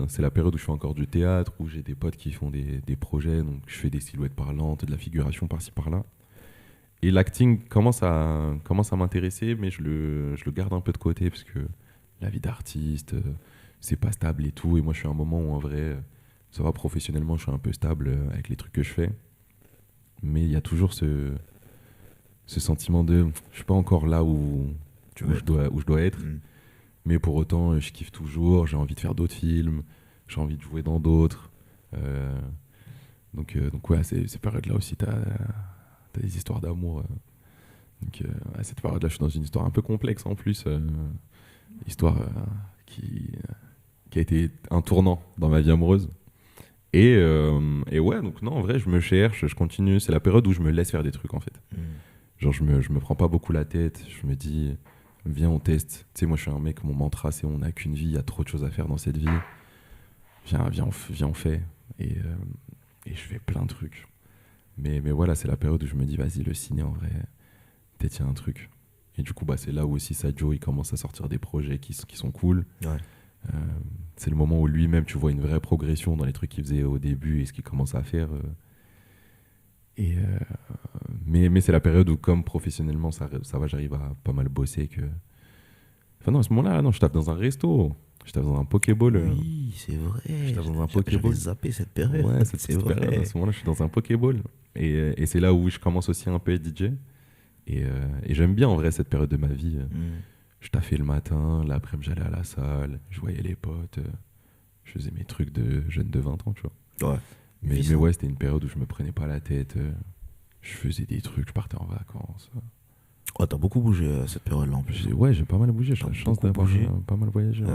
Speaker 2: c'est la période où je fais encore du théâtre, où j'ai des potes qui font des projets. Donc, je fais des silhouettes parlantes, de la figuration par-ci, par-là. Et l'acting commence à m'intéresser, mais je le garde un peu de côté parce que la vie d'artiste, c'est pas stable et tout. Et moi, je suis à un moment où, en vrai, ça va professionnellement, je suis un peu stable avec les trucs que je fais. Mais il y a toujours ce sentiment de je suis pas encore là où je dois être. Mais pour autant, je kiffe toujours, j'ai envie de faire d'autres films, j'ai envie de jouer dans d'autres. Donc ouais, ces périodes-là aussi, t'as des histoires d'amour. Donc à cette période-là, je suis dans une histoire un peu complexe en plus. Histoire qui a été un tournant dans ma vie amoureuse. Et ouais, donc non, en vrai, je me cherche, je continue. C'est la période où je me laisse faire des trucs en fait. Genre, je me prends pas beaucoup la tête. Je me dis, viens, on teste. Tu sais, moi, je suis un mec, mon mantra, c'est on n'a qu'une vie, il y a trop de choses à faire dans cette vie. Viens, on fait. Et je fais plein de trucs. Mais voilà, c'est la période où je me dis, vas-y, le ciné, en vrai, peut-être il y a un truc. Et du coup, bah, c'est là où aussi Sadio, il commence à sortir des projets qui sont cool. Ouais. C'est le moment où lui-même, tu vois une vraie progression dans les trucs qu'il faisait au début et ce qu'il commence à faire. Mais c'est la période où, comme professionnellement, ça va, j'arrive à pas mal bosser. Enfin non, à ce moment-là, non, je tape dans un resto. Je tape dans un Pokéball.
Speaker 1: Oui, c'est vrai.
Speaker 2: Je tape dans un Pokéball.
Speaker 1: J'avais zappé cette période.
Speaker 2: Ouais, c'est vrai. Période, à ce moment-là, je suis dans un Pokéball. Et c'est là où je commence aussi un peu à être DJ. Et j'aime bien, en vrai, cette période de ma vie. Je taffais le matin, l'après-midi, j'allais à la salle, je voyais les potes. Je faisais mes trucs de jeune de 20 ans, tu vois. Ouais. Mais ouais, c'était une période où je me prenais pas la tête. Je faisais des trucs, je partais en vacances.
Speaker 1: Oh, t'as beaucoup bougé cette période-là en plus.
Speaker 2: J'ai pas mal bougé. J'ai la chance d'avoir pas mal voyagé. Ouais.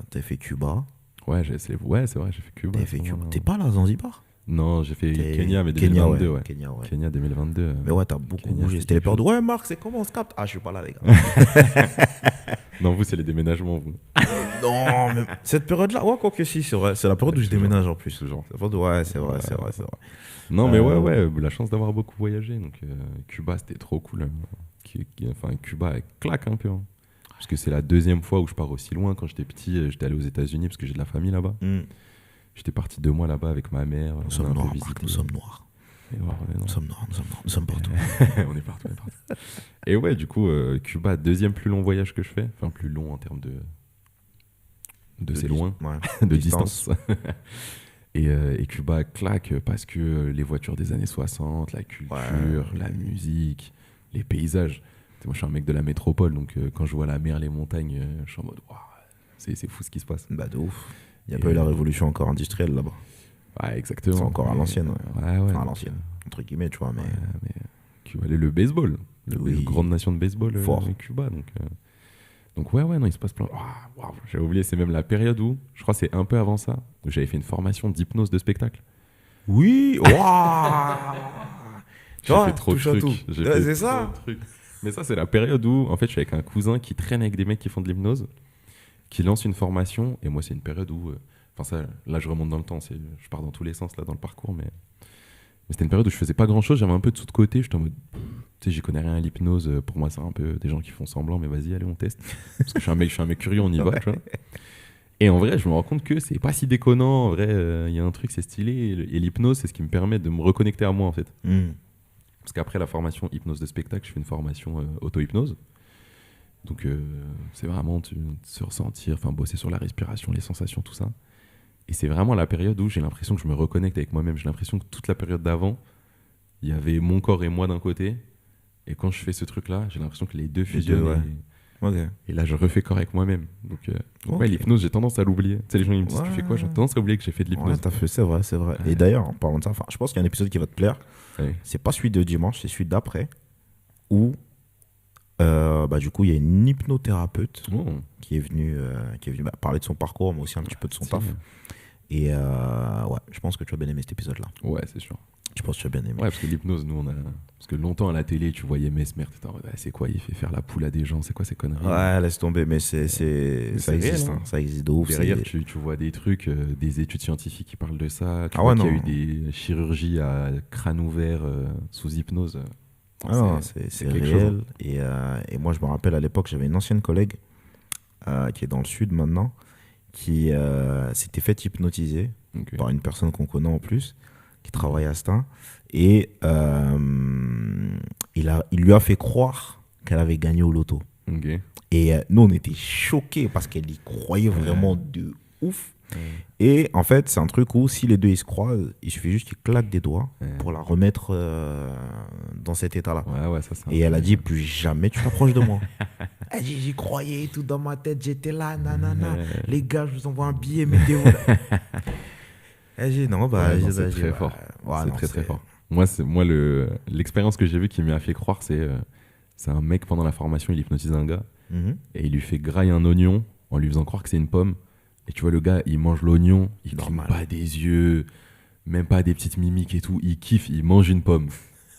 Speaker 1: T'as fait Cuba.
Speaker 2: Ouais, c'est vrai, j'ai fait Cuba.
Speaker 1: T'es pas là à Zanzibar?
Speaker 2: Non, j'ai fait Kenya, mais 2022. Ouais. Kenya 2022.
Speaker 1: Mais ouais, t'as beaucoup bougé. C'était les périodes. Ouais, Marc, c'est comment on se capte? Ah, je suis pas là, les gars.
Speaker 2: Non, vous, c'est les déménagements, vous.
Speaker 1: Non, mais cette période-là, ouais, quoi que si, c'est vrai. C'est la période où je déménage en plus.
Speaker 2: Ce genre.
Speaker 1: Ouais, c'est vrai, c'est vrai, c'est vrai.
Speaker 2: Non, mais ouais, la chance d'avoir beaucoup voyagé. Donc, Cuba, c'était trop cool. Hein. Enfin, Cuba, elle claque un peu. Hein. Parce que c'est la deuxième fois où je pars aussi loin. Quand j'étais petit, j'étais allé aux États-Unis parce que j'ai de la famille là-bas. J'étais parti 2 mois là-bas avec ma mère.
Speaker 1: Nous sommes noirs, Marc, nous sommes noirs. Nous sommes noirs, nous sommes partout.
Speaker 2: On est partout. Et ouais, du coup, Cuba, deuxième plus long voyage que je fais. Enfin, plus long en termes de c'est loin,
Speaker 1: ouais.
Speaker 2: de distance. Et Cuba claque parce que les voitures des années 60, la culture, la musique, les paysages. Moi, je suis un mec de la métropole, donc quand je vois la mer, les montagnes, je suis en mode, waouh, c'est fou ce qui se passe.
Speaker 1: Bah, de ouf. Il n'y a pas eu la révolution encore industrielle là-bas.
Speaker 2: Ouais, ouais,
Speaker 1: c'est encore à l'ancienne.
Speaker 2: Ouais.
Speaker 1: Enfin, à l'ancienne, entre guillemets, tu vois. Mais
Speaker 2: Cuba, le baseball. Grande nation de baseball, Cuba. Donc ouais, non, il se passe plein. Wow, j'avais oublié, c'est même la période où, je crois que c'est un peu avant ça, où j'avais fait une formation d'hypnose de spectacle.
Speaker 1: Oui, waouh.
Speaker 2: J'ai fait trop de trucs.
Speaker 1: C'est ça.
Speaker 2: Mais ça, c'est la période où, en fait, je suis avec un cousin qui traîne avec des mecs qui font de l'hypnose, qui lance une formation. Et moi, c'est une période où, là, je remonte dans le temps. Je pars dans tous les sens là dans le parcours, mais c'était une période où je faisais pas grand chose. J'avais un peu de sous de côté. J'étais en mode, tu sais, j'y connais rien à l'hypnose. Pour moi, c'est un peu des gens qui font semblant, mais vas-y, allez, on teste. Parce que je suis un mec curieux, on y va, tu vois. Et en vrai, je me rends compte que c'est pas si déconnant. En vrai, il y a un truc, c'est stylé. Et l'hypnose, c'est ce qui me permet de me reconnecter à moi, en fait. Parce qu'après la formation hypnose de spectacle, je fais une formation auto-hypnose. Donc, c'est vraiment se ressentir, bosser sur la respiration, les sensations, tout ça. Et c'est vraiment la période où j'ai l'impression que je me reconnecte avec moi-même. J'ai l'impression que toute la période d'avant, il y avait mon corps et moi d'un côté. Et quand je fais ce truc-là, j'ai l'impression que les deux fusionnent. Et là, je refais corps avec moi-même. Donc, ouais, l'hypnose, j'ai tendance à l'oublier. Tu sais, les gens ils me disent, tu fais quoi? J'ai tendance à oublier que j'ai fait de l'hypnose.
Speaker 1: Ouais, t'as fait, c'est vrai. Ouais. Et d'ailleurs, en parlant de ça, je pense qu'il y a un épisode qui va te plaire. Ouais. C'est pas celui de dimanche, c'est celui d'après. Où, du coup, il y a une hypnothérapeute qui est venue parler de son parcours, mais aussi un petit peu de son taf. Et ouais, je pense que tu vas bien aimer cet épisode-là.
Speaker 2: Ouais, c'est sûr.
Speaker 1: Je pense que tu vas bien aimer.
Speaker 2: Ouais, parce que l'hypnose, nous, parce que longtemps à la télé, tu voyais Mesmer, t'étais en mode, c'est quoi, il fait faire la poule à des gens, c'est quoi ces conneries?
Speaker 1: Ouais, laisse tomber, mais ça existe,
Speaker 2: réel, hein.
Speaker 1: Ça existe de ouf.
Speaker 2: Derrière, tu vois des trucs, des études scientifiques qui parlent de ça. Tu vois qu'il y a eu des chirurgies à crâne ouvert sous hypnose.
Speaker 1: C'est réel. Et moi, je me rappelle à l'époque, j'avais une ancienne collègue qui est dans le sud maintenant, qui s'était fait hypnotiser par une personne qu'on connaît en plus, qui travaille à Stein. Et il lui a fait croire qu'elle avait gagné au loto. Et nous, on était choqués parce qu'elle y croyait vraiment de ouf. Et en fait, c'est un truc où si les deux ils se croisent, il suffit juste qu'ils claquent des doigts pour la remettre dans cet état-là. Et elle a dit, plus jamais tu t'approches de moi. Elle dit, j'y croyais, tout dans ma tête, j'étais là, nanana. Les gars, je vous envoie un billet, mettez-vous là. Elle dit, non,
Speaker 2: c'est très fort. C'est très fort. Moi, l'expérience que j'ai vue qui m'a fait croire, c'est un mec pendant la formation, il hypnotise un gars et il lui fait grailler un oignon en lui faisant croire que c'est une pomme. Et tu vois, le gars, il mange l'oignon, il cligne pas des yeux, même pas des petites mimiques et tout. Il kiffe, il mange une pomme.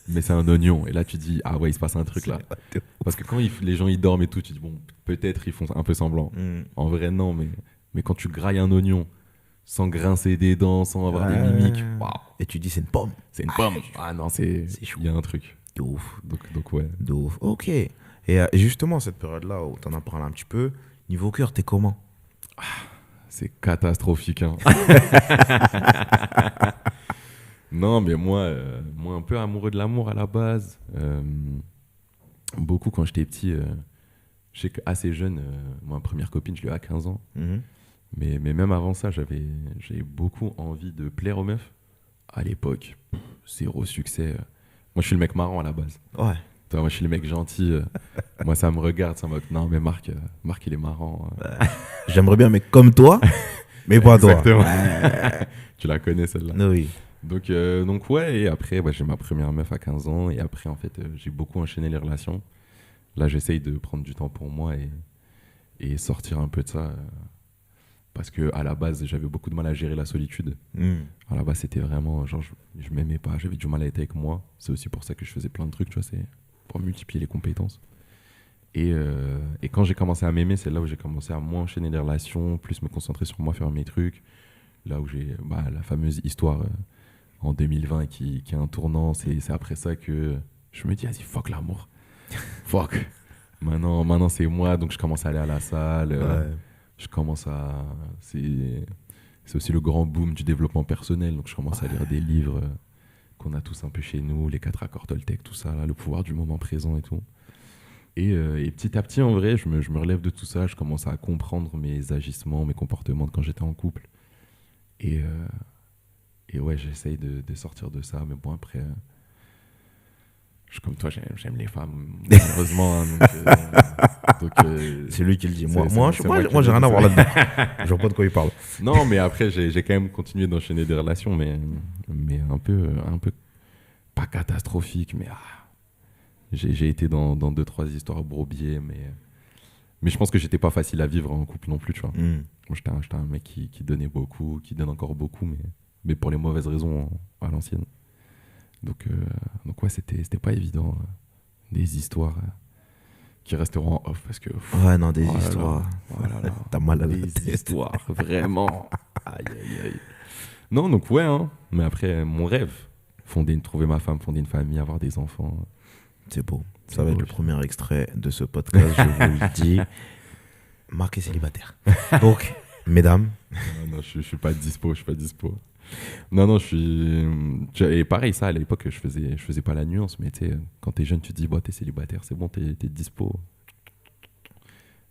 Speaker 2: Mais c'est un oignon. Et là, tu dis, ah ouais, il se passe un truc là. Parce que quand les gens ils dorment et tout, tu dis, bon, peut-être ils font un peu semblant. En vrai, non, mais quand tu grailles un oignon sans grincer des dents, sans avoir des mimiques, waouh.
Speaker 1: Et tu dis, c'est une pomme.
Speaker 2: C'est une pomme. Ah non, il y a un truc.
Speaker 1: De ouf.
Speaker 2: Donc ouais.
Speaker 1: De ouf. Ok. Et justement, cette période-là où tu en as parlé un petit peu, niveau cœur, t'es comment?
Speaker 2: C'est catastrophique. Hein. Non, mais moi, un peu amoureux de l'amour à la base. Beaucoup quand j'étais petit. Je sais qu'assez jeune, ma première copine, je l'ai eu à 15 ans. Mais même avant ça, j'avais beaucoup envie de plaire aux meufs. À l'époque, zéro succès. Moi, je suis le mec marrant à la base.
Speaker 1: Ouais.
Speaker 2: Moi, je suis le mec gentil. Moi, ça me regarde. Ça me... Non, mais Marc, il est marrant.
Speaker 1: J'aimerais bien un mec comme toi, mais pas toi.
Speaker 2: Exactement. Tu la connais, celle-là.
Speaker 1: Oui.
Speaker 2: Donc ouais. Et après, j'ai ma première meuf à 15 ans. Et après, en fait, j'ai beaucoup enchaîné les relations. Là, j'essaye de prendre du temps pour moi et sortir un peu de ça. Parce qu'à la base, j'avais beaucoup de mal à gérer la solitude. À la base, c'était vraiment... Genre, je m'aimais pas. J'avais du mal à être avec moi. C'est aussi pour ça que je faisais plein de trucs, tu vois. C'est pour multiplier les compétences. Et quand j'ai commencé à m'aimer, c'est là où j'ai commencé à moins enchaîner les relations, plus me concentrer sur moi, faire mes trucs. Là où j'ai la fameuse histoire en 2020 qui a un tournant, c'est après ça que je me dis, vas-y, fuck l'amour. Fuck. Maintenant c'est moi, donc je commence à aller à la salle. Je commence à. C'est aussi le grand boom du développement personnel, donc je commence à lire des livres qu'on a tous un peu chez nous, les 4 accords Toltec, tout ça, là, le pouvoir du moment présent et tout. Et petit à petit, en vrai, je me relève de tout ça, je commence à comprendre mes agissements, mes comportements de quand j'étais en couple. Et ouais, j'essaye de sortir de ça, mais bon, après, comme toi, j'aime les femmes, malheureusement.
Speaker 1: C'est lui qui le dit. Moi, j'ai
Speaker 2: qui
Speaker 1: rien à voir là-dedans. Je vois pas de quoi il parle.
Speaker 2: Non, mais après, j'ai quand même continué d'enchaîner des relations, mais un peu pas catastrophique, mais j'ai été dans 2-3 histoires brobiées, mais je pense que j'étais pas facile à vivre en couple non plus, tu vois. Moi, j'étais un mec qui donnait beaucoup, qui donne encore beaucoup, mais pour les mauvaises raisons à l'ancienne. Donc ouais, c'était pas évident. Des histoires qui resteront en off parce que.
Speaker 1: Ouais, non, des histoires. T'as mal à la tête.
Speaker 2: Des histoires, vraiment. Aïe, aïe, aïe. Non, donc ouais, hein. Mais après, mon rêve, trouver ma femme, fonder une famille, avoir des enfants.
Speaker 1: C'est beau. Ça va être le premier extrait de ce podcast, je vous le dis. Marc est célibataire. Donc, mesdames.
Speaker 2: Non, je suis pas dispo, Non, je suis. Et pareil, ça, à l'époque, je faisais pas la nuance, mais tu sais, quand t'es jeune, tu te dis, t'es célibataire, c'est bon, t'es dispo.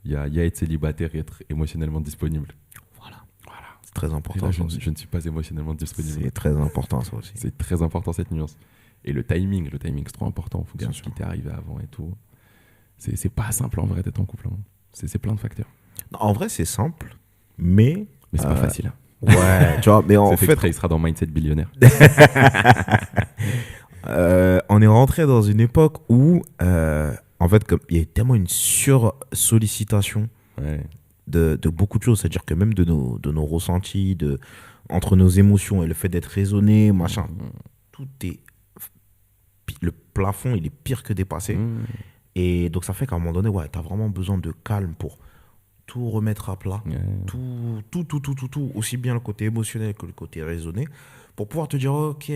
Speaker 2: Il y a être célibataire et être émotionnellement disponible.
Speaker 1: Voilà. C'est très important.
Speaker 2: Là, je ne suis pas émotionnellement disponible.
Speaker 1: C'est très important, ça aussi.
Speaker 2: C'est très important, cette nuance. Et le timing, c'est trop important en fonction de ce qui t'est arrivé avant et tout. C'est pas simple en vrai d'être en couple. Hein. C'est plein de facteurs.
Speaker 1: Non, en vrai, c'est simple, mais
Speaker 2: c'est pas facile.
Speaker 1: Ouais, tu vois, mais en fait.
Speaker 2: Il sera dans Mindset Billionnaire.
Speaker 1: On est rentré dans une époque où, en fait, comme il y a tellement une sursollicitation de beaucoup de choses, c'est-à-dire que même de nos ressentis, entre nos émotions et le fait d'être raisonné, machin, tout est. Le plafond, il est pire que dépassé. Et donc, ça fait qu'à un moment donné, ouais, tu as vraiment besoin de calme pour tout remettre à plat. Tout, aussi bien le côté émotionnel que le côté raisonné, pour pouvoir te dire, ok,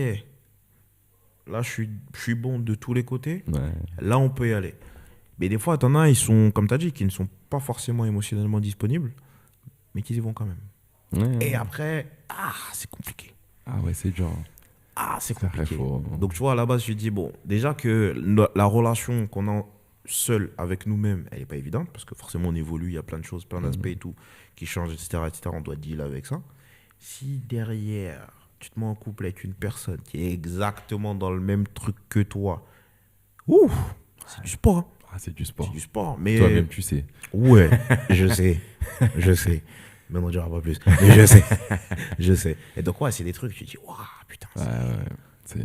Speaker 1: là, je suis bon de tous les côtés. Là, on peut y aller. Mais des fois, t'en as, ils sont, comme tu as dit, qui ne sont pas forcément émotionnellement disponibles, mais qui y vont quand même. Et après, c'est compliqué.
Speaker 2: Ah ouais, c'est dur.
Speaker 1: C'est compliqué. Donc, tu vois, à la base, je dis, bon, déjà que la relation qu'on a seul avec nous-mêmes, elle n'est pas évidente, parce que forcément, on évolue, il y a plein de choses, plein d'aspects et tout, qui changent, etc., etc. On doit deal avec ça. Si derrière, tu te mets en couple avec une personne qui est exactement dans le même truc que toi, c'est du sport. Hein.
Speaker 2: C'est du sport.
Speaker 1: C'est du sport. Mais
Speaker 2: toi-même, tu sais.
Speaker 1: Ouais, je sais. Mais on n'en dira pas plus. Mais je sais. Et donc, ouais, c'est des trucs, tu te dis, waouh, putain,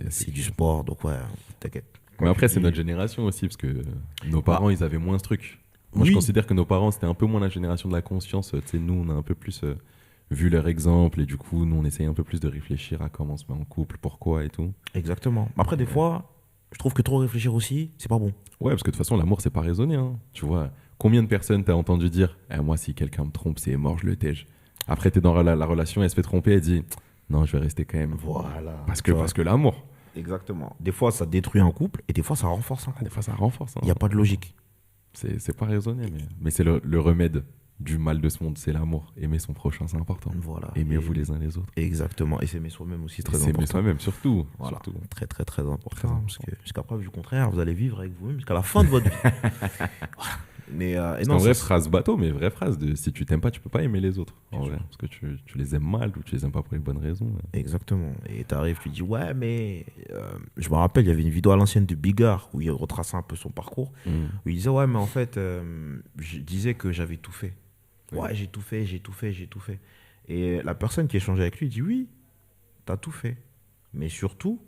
Speaker 1: c'est du sport. Donc, ouais, t'inquiète.
Speaker 2: Mais après, c'est notre génération aussi, parce que nos parents, ils avaient moins ce truc. Moi, je considère que nos parents, c'était un peu moins la génération de la conscience. Tu sais, nous, on a un peu plus vu leur exemple, et du coup, nous, on essaye un peu plus de réfléchir à comment on se met en couple, pourquoi et tout.
Speaker 1: Exactement. Après, des fois, je trouve que trop réfléchir aussi, c'est pas bon.
Speaker 2: Ouais, parce que de toute façon, l'amour, c'est pas raisonné. Hein. Tu vois, combien de personnes t'as entendu dire moi, si quelqu'un me trompe, c'est mort, je le tège. Après, t'es dans la relation, elle se fait tromper, elle dit non, je vais rester quand même.
Speaker 1: Voilà.
Speaker 2: Parce que l'amour.
Speaker 1: Exactement. Des fois, ça détruit un couple et des fois, ça renforce un couple.
Speaker 2: Des fois, ça renforce.
Speaker 1: Il n'y a pas de logique.
Speaker 2: C'est pas raisonné, mais c'est le remède du mal de ce monde, c'est l'amour. Aimer son prochain, c'est important.
Speaker 1: Voilà.
Speaker 2: Aimez-vous les uns les autres.
Speaker 1: Exactement. Et s'aimer soi-même aussi, c'est très important.
Speaker 2: S'aimer soi-même, surtout.
Speaker 1: Voilà.
Speaker 2: Surtout.
Speaker 1: Très, très, très important. Très important. Parce que jusqu'à preuve du contraire, vous allez vivre avec vous-même jusqu'à la fin de votre vie. Voilà. Mais
Speaker 2: c'est une vraie phrase bateau, mais vraie phrase de si tu t'aimes pas, tu peux pas aimer les autres. En vrai, parce que tu les aimes mal ou tu les aimes pas pour les bonnes raisons.
Speaker 1: Exactement. Et t'arrives, tu dis ouais, mais je me rappelle, il y avait une vidéo à l'ancienne de Bigard où il retraçait un peu son parcours. Où il disait ouais, mais en fait, je disais que j'avais tout fait. Ouais, j'ai tout fait. Et la personne qui échangeait avec lui dit oui, t'as tout fait. Mais surtout,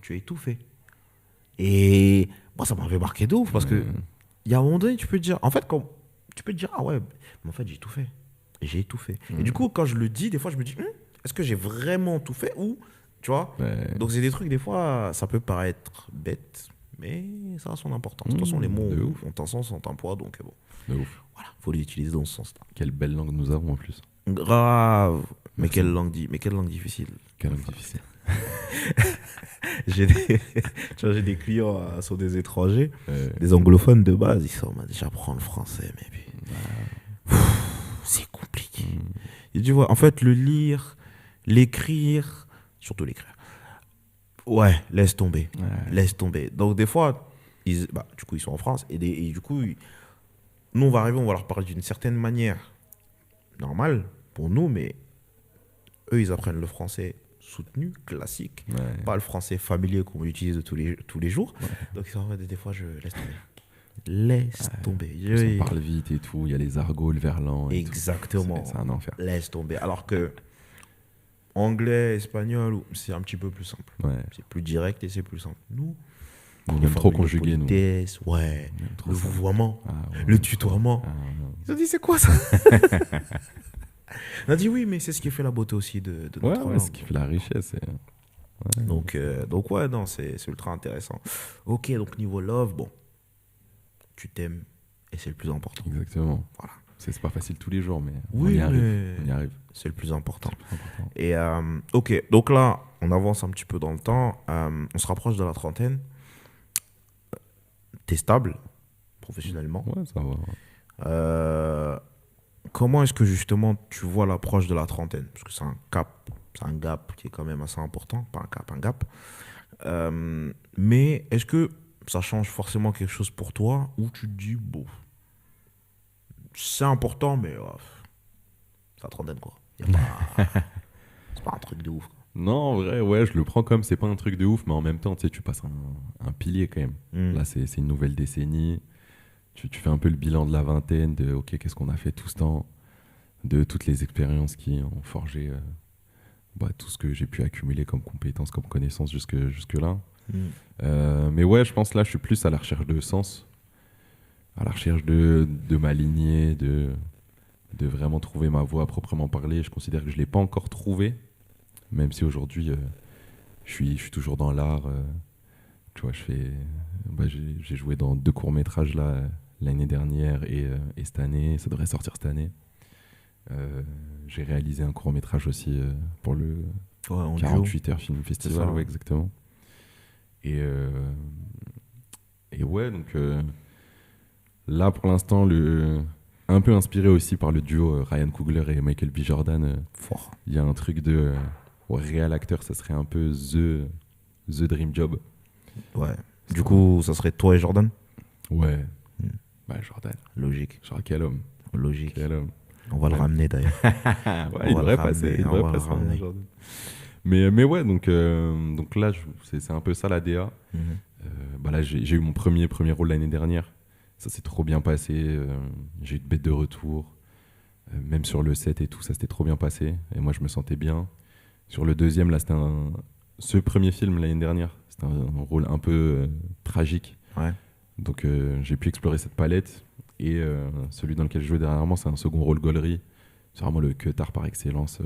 Speaker 1: tu as tout fait. Et moi, ça m'avait marqué de ouf parce que il y a un moment donné, tu peux te dire, en fait, quand tu peux te dire, ah ouais, mais en fait, j'ai tout fait. Et du coup, quand je le dis, des fois, je me dis, est-ce que j'ai vraiment tout fait ou, tu vois? Donc, c'est des trucs, des fois, ça peut paraître bête, mais ça a son importance. De toute façon, les mots
Speaker 2: de ouf.
Speaker 1: ont un sens, ont un poids, donc bon,
Speaker 2: De ouf.
Speaker 1: voilà, faut les utiliser dans ce sens-là.
Speaker 2: Quelle belle langue nous avons en plus.
Speaker 1: Grave. Mais
Speaker 2: Merci.
Speaker 1: quelle langue difficile.
Speaker 2: Quelle langue difficile.
Speaker 1: J'ai des, tu vois, j'ai des clients sont des étrangers,
Speaker 2: Euh,
Speaker 1: des anglophones de base, ils sont en mode, j'apprends le français, mais puis, c'est compliqué. Et tu vois, en fait, le lire, l'écrire, surtout l'écrire, ouais, laisse tomber.
Speaker 2: ouais.
Speaker 1: Laisse tomber. Donc, des fois, du coup, ils sont en France, et du coup, nous, on va arriver, on va leur parler d'une certaine manière normale pour nous, mais eux, ils apprennent le français soutenu, classique,
Speaker 2: Ouais.
Speaker 1: pas le français familier qu'on utilise de tous les jours. Donc, ils sont en mode, des fois, je laisse tomber. Laisse tomber.
Speaker 2: On parle vite et tout, il y a les argots, le verlan. et tout.
Speaker 1: Exactement.
Speaker 2: C'est un enfer.
Speaker 1: Laisse tomber. Alors que anglais, espagnol, c'est un petit peu plus simple.
Speaker 2: Ouais.
Speaker 1: C'est plus direct et c'est plus simple. Nous,
Speaker 2: On
Speaker 1: les
Speaker 2: aime trop
Speaker 1: formules de
Speaker 2: conjuguer, nous.
Speaker 1: politesse, ouais,
Speaker 2: On aime trop
Speaker 1: le
Speaker 2: ça.
Speaker 1: vouvoiement,
Speaker 2: Ah, ouais,
Speaker 1: le
Speaker 2: on aime
Speaker 1: tutoiement.
Speaker 2: trop. Ah,
Speaker 1: Ils ont dit, c'est quoi ça? On a dit oui, mais c'est ce qui fait la beauté aussi de
Speaker 2: ouais,
Speaker 1: notre
Speaker 2: ouais,
Speaker 1: langue.
Speaker 2: ce qui fait la richesse. Ouais.
Speaker 1: Donc ouais, non, c'est ultra intéressant. Ok, donc niveau love, bon, tu t'aimes et c'est le plus important.
Speaker 2: Exactement.
Speaker 1: Voilà.
Speaker 2: C'est pas facile tous les jours, mais
Speaker 1: Oui,
Speaker 2: on y arrive.
Speaker 1: mais
Speaker 2: On y arrive.
Speaker 1: c'est le plus important.
Speaker 2: C'est important.
Speaker 1: Et ok, donc là, on avance un petit peu dans le temps. On se rapproche de la trentaine. T'es stable professionnellement.
Speaker 2: Ouais, ça va.
Speaker 1: Comment est-ce que justement tu vois l'approche de la trentaine? Parce que c'est un gap qui est quand même assez important. Pas un cap, un gap. Mais est-ce que ça change forcément quelque chose pour toi ou tu te dis, bon, c'est important, mais c'est la trentaine quoi. Y a pas- c'est pas un truc de ouf. Quoi.
Speaker 2: Non, en vrai, ouais, je le prends comme c'est pas un truc de ouf, mais en même temps, tu sais, tu passes un pilier quand même.
Speaker 1: Mm.
Speaker 2: Là, c'est une nouvelle décennie. Tu fais un peu le bilan de la vingtaine, de OK, qu'est-ce qu'on a fait tout ce temps, de toutes les expériences qui ont forgé tout ce que j'ai pu accumuler comme compétences, comme connaissances jusque-là.
Speaker 1: Mm.
Speaker 2: Mais ouais, je pense là, je suis plus à la recherche de sens, à la recherche de m'aligner, de vraiment trouver ma voie à proprement parler. Je considère que je ne l'ai pas encore trouvée, même si aujourd'hui, je suis toujours dans l'art. Tu vois, j'ai joué dans 2 courts-métrages là, l'année dernière et cette année. Ça devrait sortir cette année. J'ai réalisé un court-métrage aussi pour le
Speaker 1: Ouais, en duo.
Speaker 2: 48 heures Film Festival,
Speaker 1: ça.
Speaker 2: ouais, exactement. Et ouais, donc là pour l'instant, un peu inspiré aussi par le duo Ryan Coogler et Michael B. Jordan,
Speaker 1: Fort.
Speaker 2: il y a un truc de réel acteur, ça serait un peu the dream job.
Speaker 1: Ouais. Du coup, ça serait toi et Jordan?
Speaker 2: Ouais.
Speaker 1: Mm.
Speaker 2: Bah, Jordan.
Speaker 1: Logique.
Speaker 2: Genre, quel homme.
Speaker 1: Logique.
Speaker 2: Quel homme.
Speaker 1: On va le
Speaker 2: Ouais.
Speaker 1: ramener d'ailleurs.
Speaker 2: Ouais, il devrait passer. Il
Speaker 1: on va
Speaker 2: devrait
Speaker 1: le
Speaker 2: passer.
Speaker 1: ramener.
Speaker 2: Jordan. Mais ouais, donc là, c'est un peu ça la DA.
Speaker 1: Mhm.
Speaker 2: Là, j'ai eu mon premier rôle l'année dernière. Ça s'est trop bien passé. J'ai eu de bêtes de retour. Même sur le set et tout, ça s'était trop bien passé. Et moi, je me sentais bien. Sur le deuxième, là, c'était ce premier film l'année dernière. C'était un rôle un peu tragique.
Speaker 1: Ouais.
Speaker 2: Donc, j'ai pu explorer cette palette. Et celui dans lequel je jouais dernièrement, c'est un second rôle gaulerie. C'est vraiment le queutard par excellence.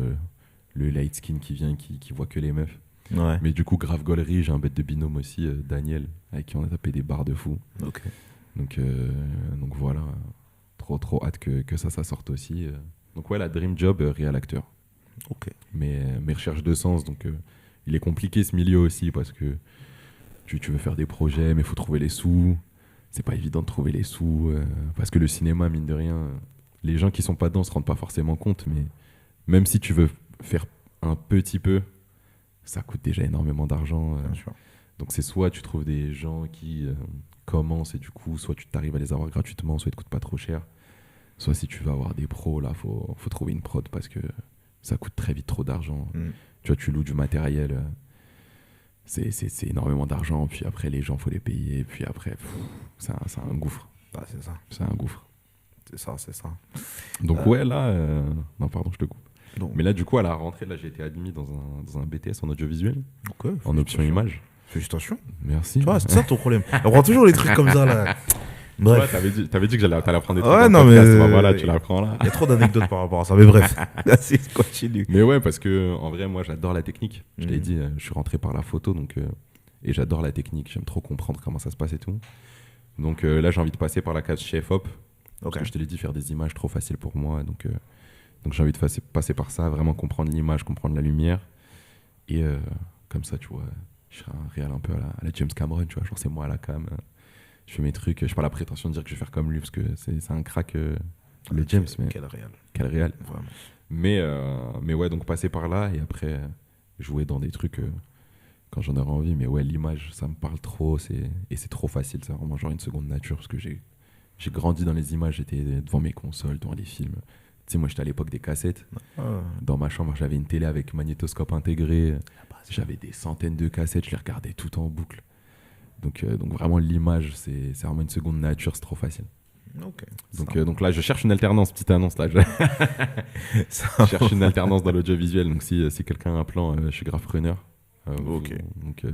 Speaker 2: Le light skin qui vient, qui voit que les meufs.
Speaker 1: Ouais.
Speaker 2: Mais du coup, grave gaulerie. J'ai un bête de binôme aussi, Daniel, avec qui on a tapé des barres de fou.
Speaker 1: Ok.
Speaker 2: Donc voilà, trop hâte que ça sorte aussi. Donc ouais, la dream job, réel acteur.
Speaker 1: Ok.
Speaker 2: Mais mes recherches de sens, donc il est compliqué ce milieu aussi parce que tu veux faire des projets, mais il faut trouver les sous. C'est pas évident de trouver les sous parce que le cinéma, mine de rien, les gens qui sont pas dedans se rendent pas forcément compte, mais même si tu veux faire un petit peu, ça coûte déjà énormément d'argent.
Speaker 1: Bien sûr.
Speaker 2: Donc c'est soit tu trouves des gens qui commencent et du coup, soit tu t'arrives à les avoir gratuitement, soit ils te coûtent pas trop cher. Soit si tu veux avoir des pros, là, faut trouver une prod parce que ça coûte très vite trop d'argent.
Speaker 1: Mm.
Speaker 2: Tu vois, tu loues du matériel, c'est énormément d'argent. Puis après, les gens, faut les payer. Puis après, c'est un gouffre.
Speaker 1: Ah, c'est ça.
Speaker 2: C'est un gouffre.
Speaker 1: C'est ça.
Speaker 2: Donc ouais, là... Non, pardon, je te coupe.
Speaker 1: Donc,
Speaker 2: Mais là, du coup, à la rentrée, là, j'ai été admis dans un BTS en audiovisuel,
Speaker 1: ok,
Speaker 2: en option image.
Speaker 1: Félicitations.
Speaker 2: Merci.
Speaker 1: Tu vois, c'est ça ton problème. On prend toujours les trucs comme ça là. Bref.
Speaker 2: Ouais, t'avais dit que t'allais apprendre des trucs.
Speaker 1: Ouais,
Speaker 2: dans
Speaker 1: non,
Speaker 2: le podcast.
Speaker 1: mais-
Speaker 2: Bah, voilà, tu l'apprends là.
Speaker 1: Il y a trop d'anecdotes par rapport à ça. Mais bref. Vas-y, continue.
Speaker 2: Mais ouais, parce que en vrai, moi, j'adore la technique. Je l'ai
Speaker 1: Mhm.
Speaker 2: dit, je suis rentré par la photo, donc Et j'adore la technique, j'aime trop comprendre comment ça se passe et tout. Donc là, j'ai envie de passer par la case chez FOP. Parce que je te l'ai dit, faire des images trop facile pour moi. Donc j'ai envie de passer par ça, vraiment comprendre l'image, comprendre la lumière. Et comme ça, tu vois, je serai un réal un peu à la James Cameron, tu vois. Genre, c'est moi à la cam. Je fais mes trucs. Je n'ai pas la prétention de dire que je vais faire comme lui, parce que c'est un crack, le James. Mais
Speaker 1: Quel réel.
Speaker 2: quel réal.
Speaker 1: Vraiment.
Speaker 2: Mais ouais, donc passer par là et après jouer dans des trucs quand j'en aurai envie. Mais ouais, l'image, ça me parle trop. Et c'est trop facile. C'est vraiment genre une seconde nature, parce que j'ai grandi dans les images. J'étais devant mes consoles, devant les films. Tu sais, moi, j'étais à l'époque des cassettes. Dans ma chambre, j'avais une télé avec magnétoscope intégré. J'avais des centaines de cassettes. Je les regardais tout en boucle. Donc vraiment, l'image, c'est vraiment une seconde nature. C'est trop facile.
Speaker 1: Okay.
Speaker 2: Donc là, je cherche une alternance. Petite annonce, là. Je cherche une alternance dans l'audiovisuel. Donc si quelqu'un a un plan, je suis graph runner.
Speaker 1: Ok.
Speaker 2: Donc,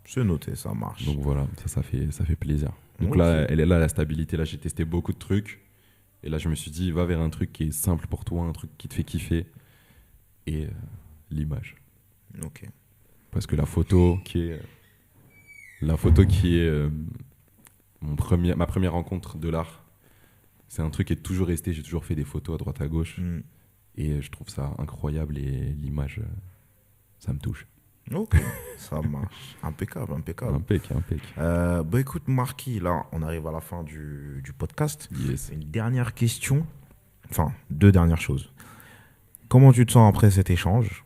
Speaker 1: c'est noté, ça marche.
Speaker 2: donc voilà, ça fait plaisir. Donc
Speaker 1: Ok.
Speaker 2: là, elle est là, la stabilité. Là, j'ai testé beaucoup de trucs. Et là, je me suis dit, va vers un truc qui est simple pour toi, un truc qui te fait kiffer. Et l'image.
Speaker 1: Ok.
Speaker 2: Parce que la photo qui est ma première rencontre de l'art, c'est un truc qui est toujours resté. J'ai toujours fait des photos à droite à gauche. Et je trouve ça incroyable. Et l'image, ça me touche.
Speaker 1: Ok, ça marche. Impeccable.
Speaker 2: Impec.
Speaker 1: Bah écoute, Marquis, là, on arrive à la fin du podcast.
Speaker 2: Yes.
Speaker 1: Une dernière question. Enfin, 2 dernières choses. Comment tu te sens après cet échange?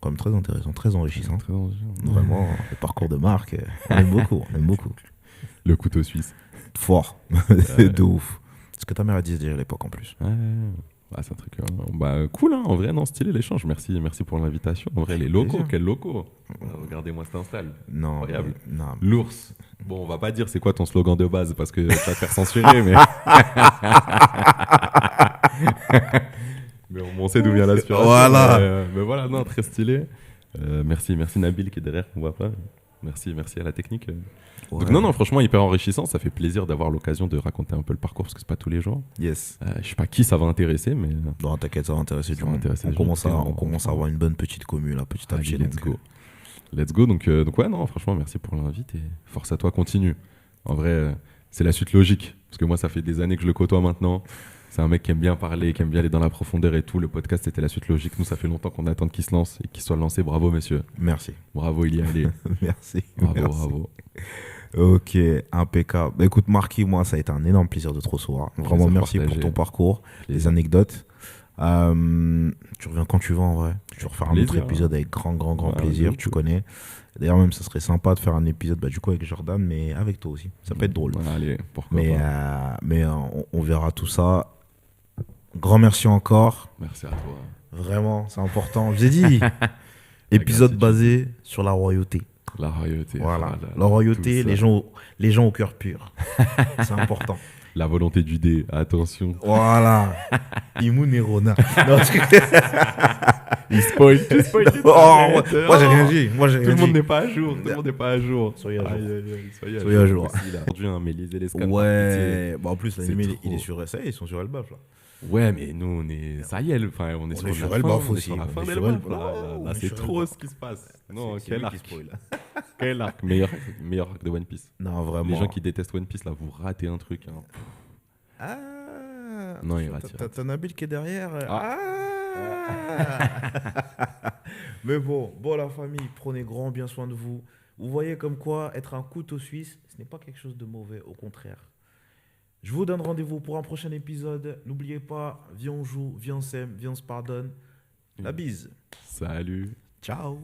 Speaker 1: Comme très intéressant, très enrichissant.
Speaker 2: Très enrichissant.
Speaker 1: Vraiment, le parcours de Marc, on aime beaucoup.
Speaker 2: Le couteau suisse.
Speaker 1: Fort, de ouf. Ce que ta mère a dit déjà à l'époque en plus.
Speaker 2: Ouais. Ah, c'est un truc cool, hein, en vrai, non, stylé l'échange. Merci pour l'invitation. En vrai, les locaux,
Speaker 1: Plaisir.
Speaker 2: quels locaux. Regardez-moi cet install.
Speaker 1: Non,
Speaker 2: Incroyable.
Speaker 1: non.
Speaker 2: L'ours. Bon, on va pas dire c'est quoi ton slogan de base parce que tu vas te faire censurer, mais. Mais on sait d'où vient l'inspiration.
Speaker 1: Voilà.
Speaker 2: Mais voilà, non, très stylé. Merci Nabil qui est derrière, qu'on voit pas. Merci à la technique.
Speaker 1: Ouais.
Speaker 2: Donc non, franchement, hyper enrichissant. Ça fait plaisir d'avoir l'occasion de raconter un peu le parcours parce que c'est pas tous les jours.
Speaker 1: Yes.
Speaker 2: Je sais pas qui ça va intéresser, mais.
Speaker 1: Non, t'inquiète, ça va intéresser du
Speaker 2: Ça va
Speaker 1: monde.
Speaker 2: intéresser
Speaker 1: On
Speaker 2: les gens.
Speaker 1: commence à avoir une bonne petite commune là, petit à petit.
Speaker 2: Allez,
Speaker 1: donc,
Speaker 2: let's go. Donc ouais, non, franchement, merci pour l'invite et force à toi, continue. En vrai, c'est la suite logique. Parce que moi, ça fait des années que je le côtoie maintenant. C'est un mec qui aime bien parler, qui aime bien aller dans la profondeur et tout. Le podcast, c'était la suite logique. Nous, ça fait longtemps qu'on attend qu'il se lance et qu'il soit lancé. Bravo, messieurs.
Speaker 1: Merci.
Speaker 2: Bravo, il y est allé.
Speaker 1: Merci.
Speaker 2: Bravo.
Speaker 1: Ok, impeccable. Bah, écoute, Marquis, moi, ça a été un énorme plaisir de te recevoir. Vraiment,
Speaker 2: Plaisir
Speaker 1: merci
Speaker 2: partagé.
Speaker 1: pour ton parcours, les
Speaker 2: Plaisir.
Speaker 1: anecdotes. Tu reviens quand tu veux, en vrai. Tu refaire un autre
Speaker 2: Plaisir.
Speaker 1: épisode avec grand
Speaker 2: Ouais,
Speaker 1: plaisir.
Speaker 2: de
Speaker 1: Tu
Speaker 2: ouf.
Speaker 1: connais. D'ailleurs, même, ça serait sympa de faire un épisode du coup avec Jordan, mais avec toi aussi. Ça peut être drôle.
Speaker 2: Ouais, allez, pourquoi
Speaker 1: Mais,
Speaker 2: pas.
Speaker 1: on verra tout ça. Grand merci encore.
Speaker 2: Merci à toi.
Speaker 1: Vraiment, c'est important. Je vous ai dit, épisode
Speaker 2: gratitude.
Speaker 1: basé sur la royauté.
Speaker 2: La royauté.
Speaker 1: Voilà.
Speaker 2: Ah là là,
Speaker 1: La royauté,
Speaker 2: tout
Speaker 1: les
Speaker 2: ça.
Speaker 1: gens au cœur pur. C'est important.
Speaker 2: La volonté du dé, attention.
Speaker 1: Voilà. Imoun et Rona. Non,
Speaker 2: Il spoil.
Speaker 1: Oh, moi, j'ai rien dit. Moi, j'ai
Speaker 2: Tout
Speaker 1: rien
Speaker 2: le monde
Speaker 1: dit.
Speaker 2: n'est pas à jour.
Speaker 1: Soyez à jour.
Speaker 2: Soyez
Speaker 1: Soyez à jour.
Speaker 2: Aussi, là. Aujourd'hui, hein, mais lisez les scans.
Speaker 1: Ouais. Bah, en plus, l'animé,
Speaker 2: C'est
Speaker 1: il est
Speaker 2: trop.
Speaker 1: sur ça, ils sont sur Elbaf là.
Speaker 2: Ouais, mais nous, on est. Ça y est, enfin, on est sur
Speaker 1: est sur
Speaker 2: la
Speaker 1: Elbaf
Speaker 2: fin, on est
Speaker 1: aussi,
Speaker 2: sur la
Speaker 1: on
Speaker 2: fin
Speaker 1: est sur
Speaker 2: d'Elbaf,
Speaker 1: Elbaf.
Speaker 2: là.
Speaker 1: On
Speaker 2: Là,
Speaker 1: est
Speaker 2: c'est
Speaker 1: sur
Speaker 2: trop
Speaker 1: Elbaf.
Speaker 2: ce qui se passe. Non,
Speaker 1: C'est
Speaker 2: quel
Speaker 1: lui
Speaker 2: arc.
Speaker 1: qui spoil.
Speaker 2: Quel arc. Meilleur arc de One Piece.
Speaker 1: Non, vraiment.
Speaker 2: Les gens qui détestent One Piece, là, vous ratez un truc. Hein.
Speaker 1: Ah.
Speaker 2: Non, il
Speaker 1: attention,
Speaker 2: rate, il
Speaker 1: T'as Nabil qui est derrière.
Speaker 2: Ah.
Speaker 1: Mais bon, la famille, prenez grand bien soin de vous. Vous voyez comme quoi être un couteau suisse, ce n'est pas quelque chose de mauvais, au contraire. Je vous donne rendez-vous pour un prochain épisode. N'oubliez pas, viens on joue, viens on s'aime, viens on se pardonne. La bise.
Speaker 2: Salut.
Speaker 1: Ciao.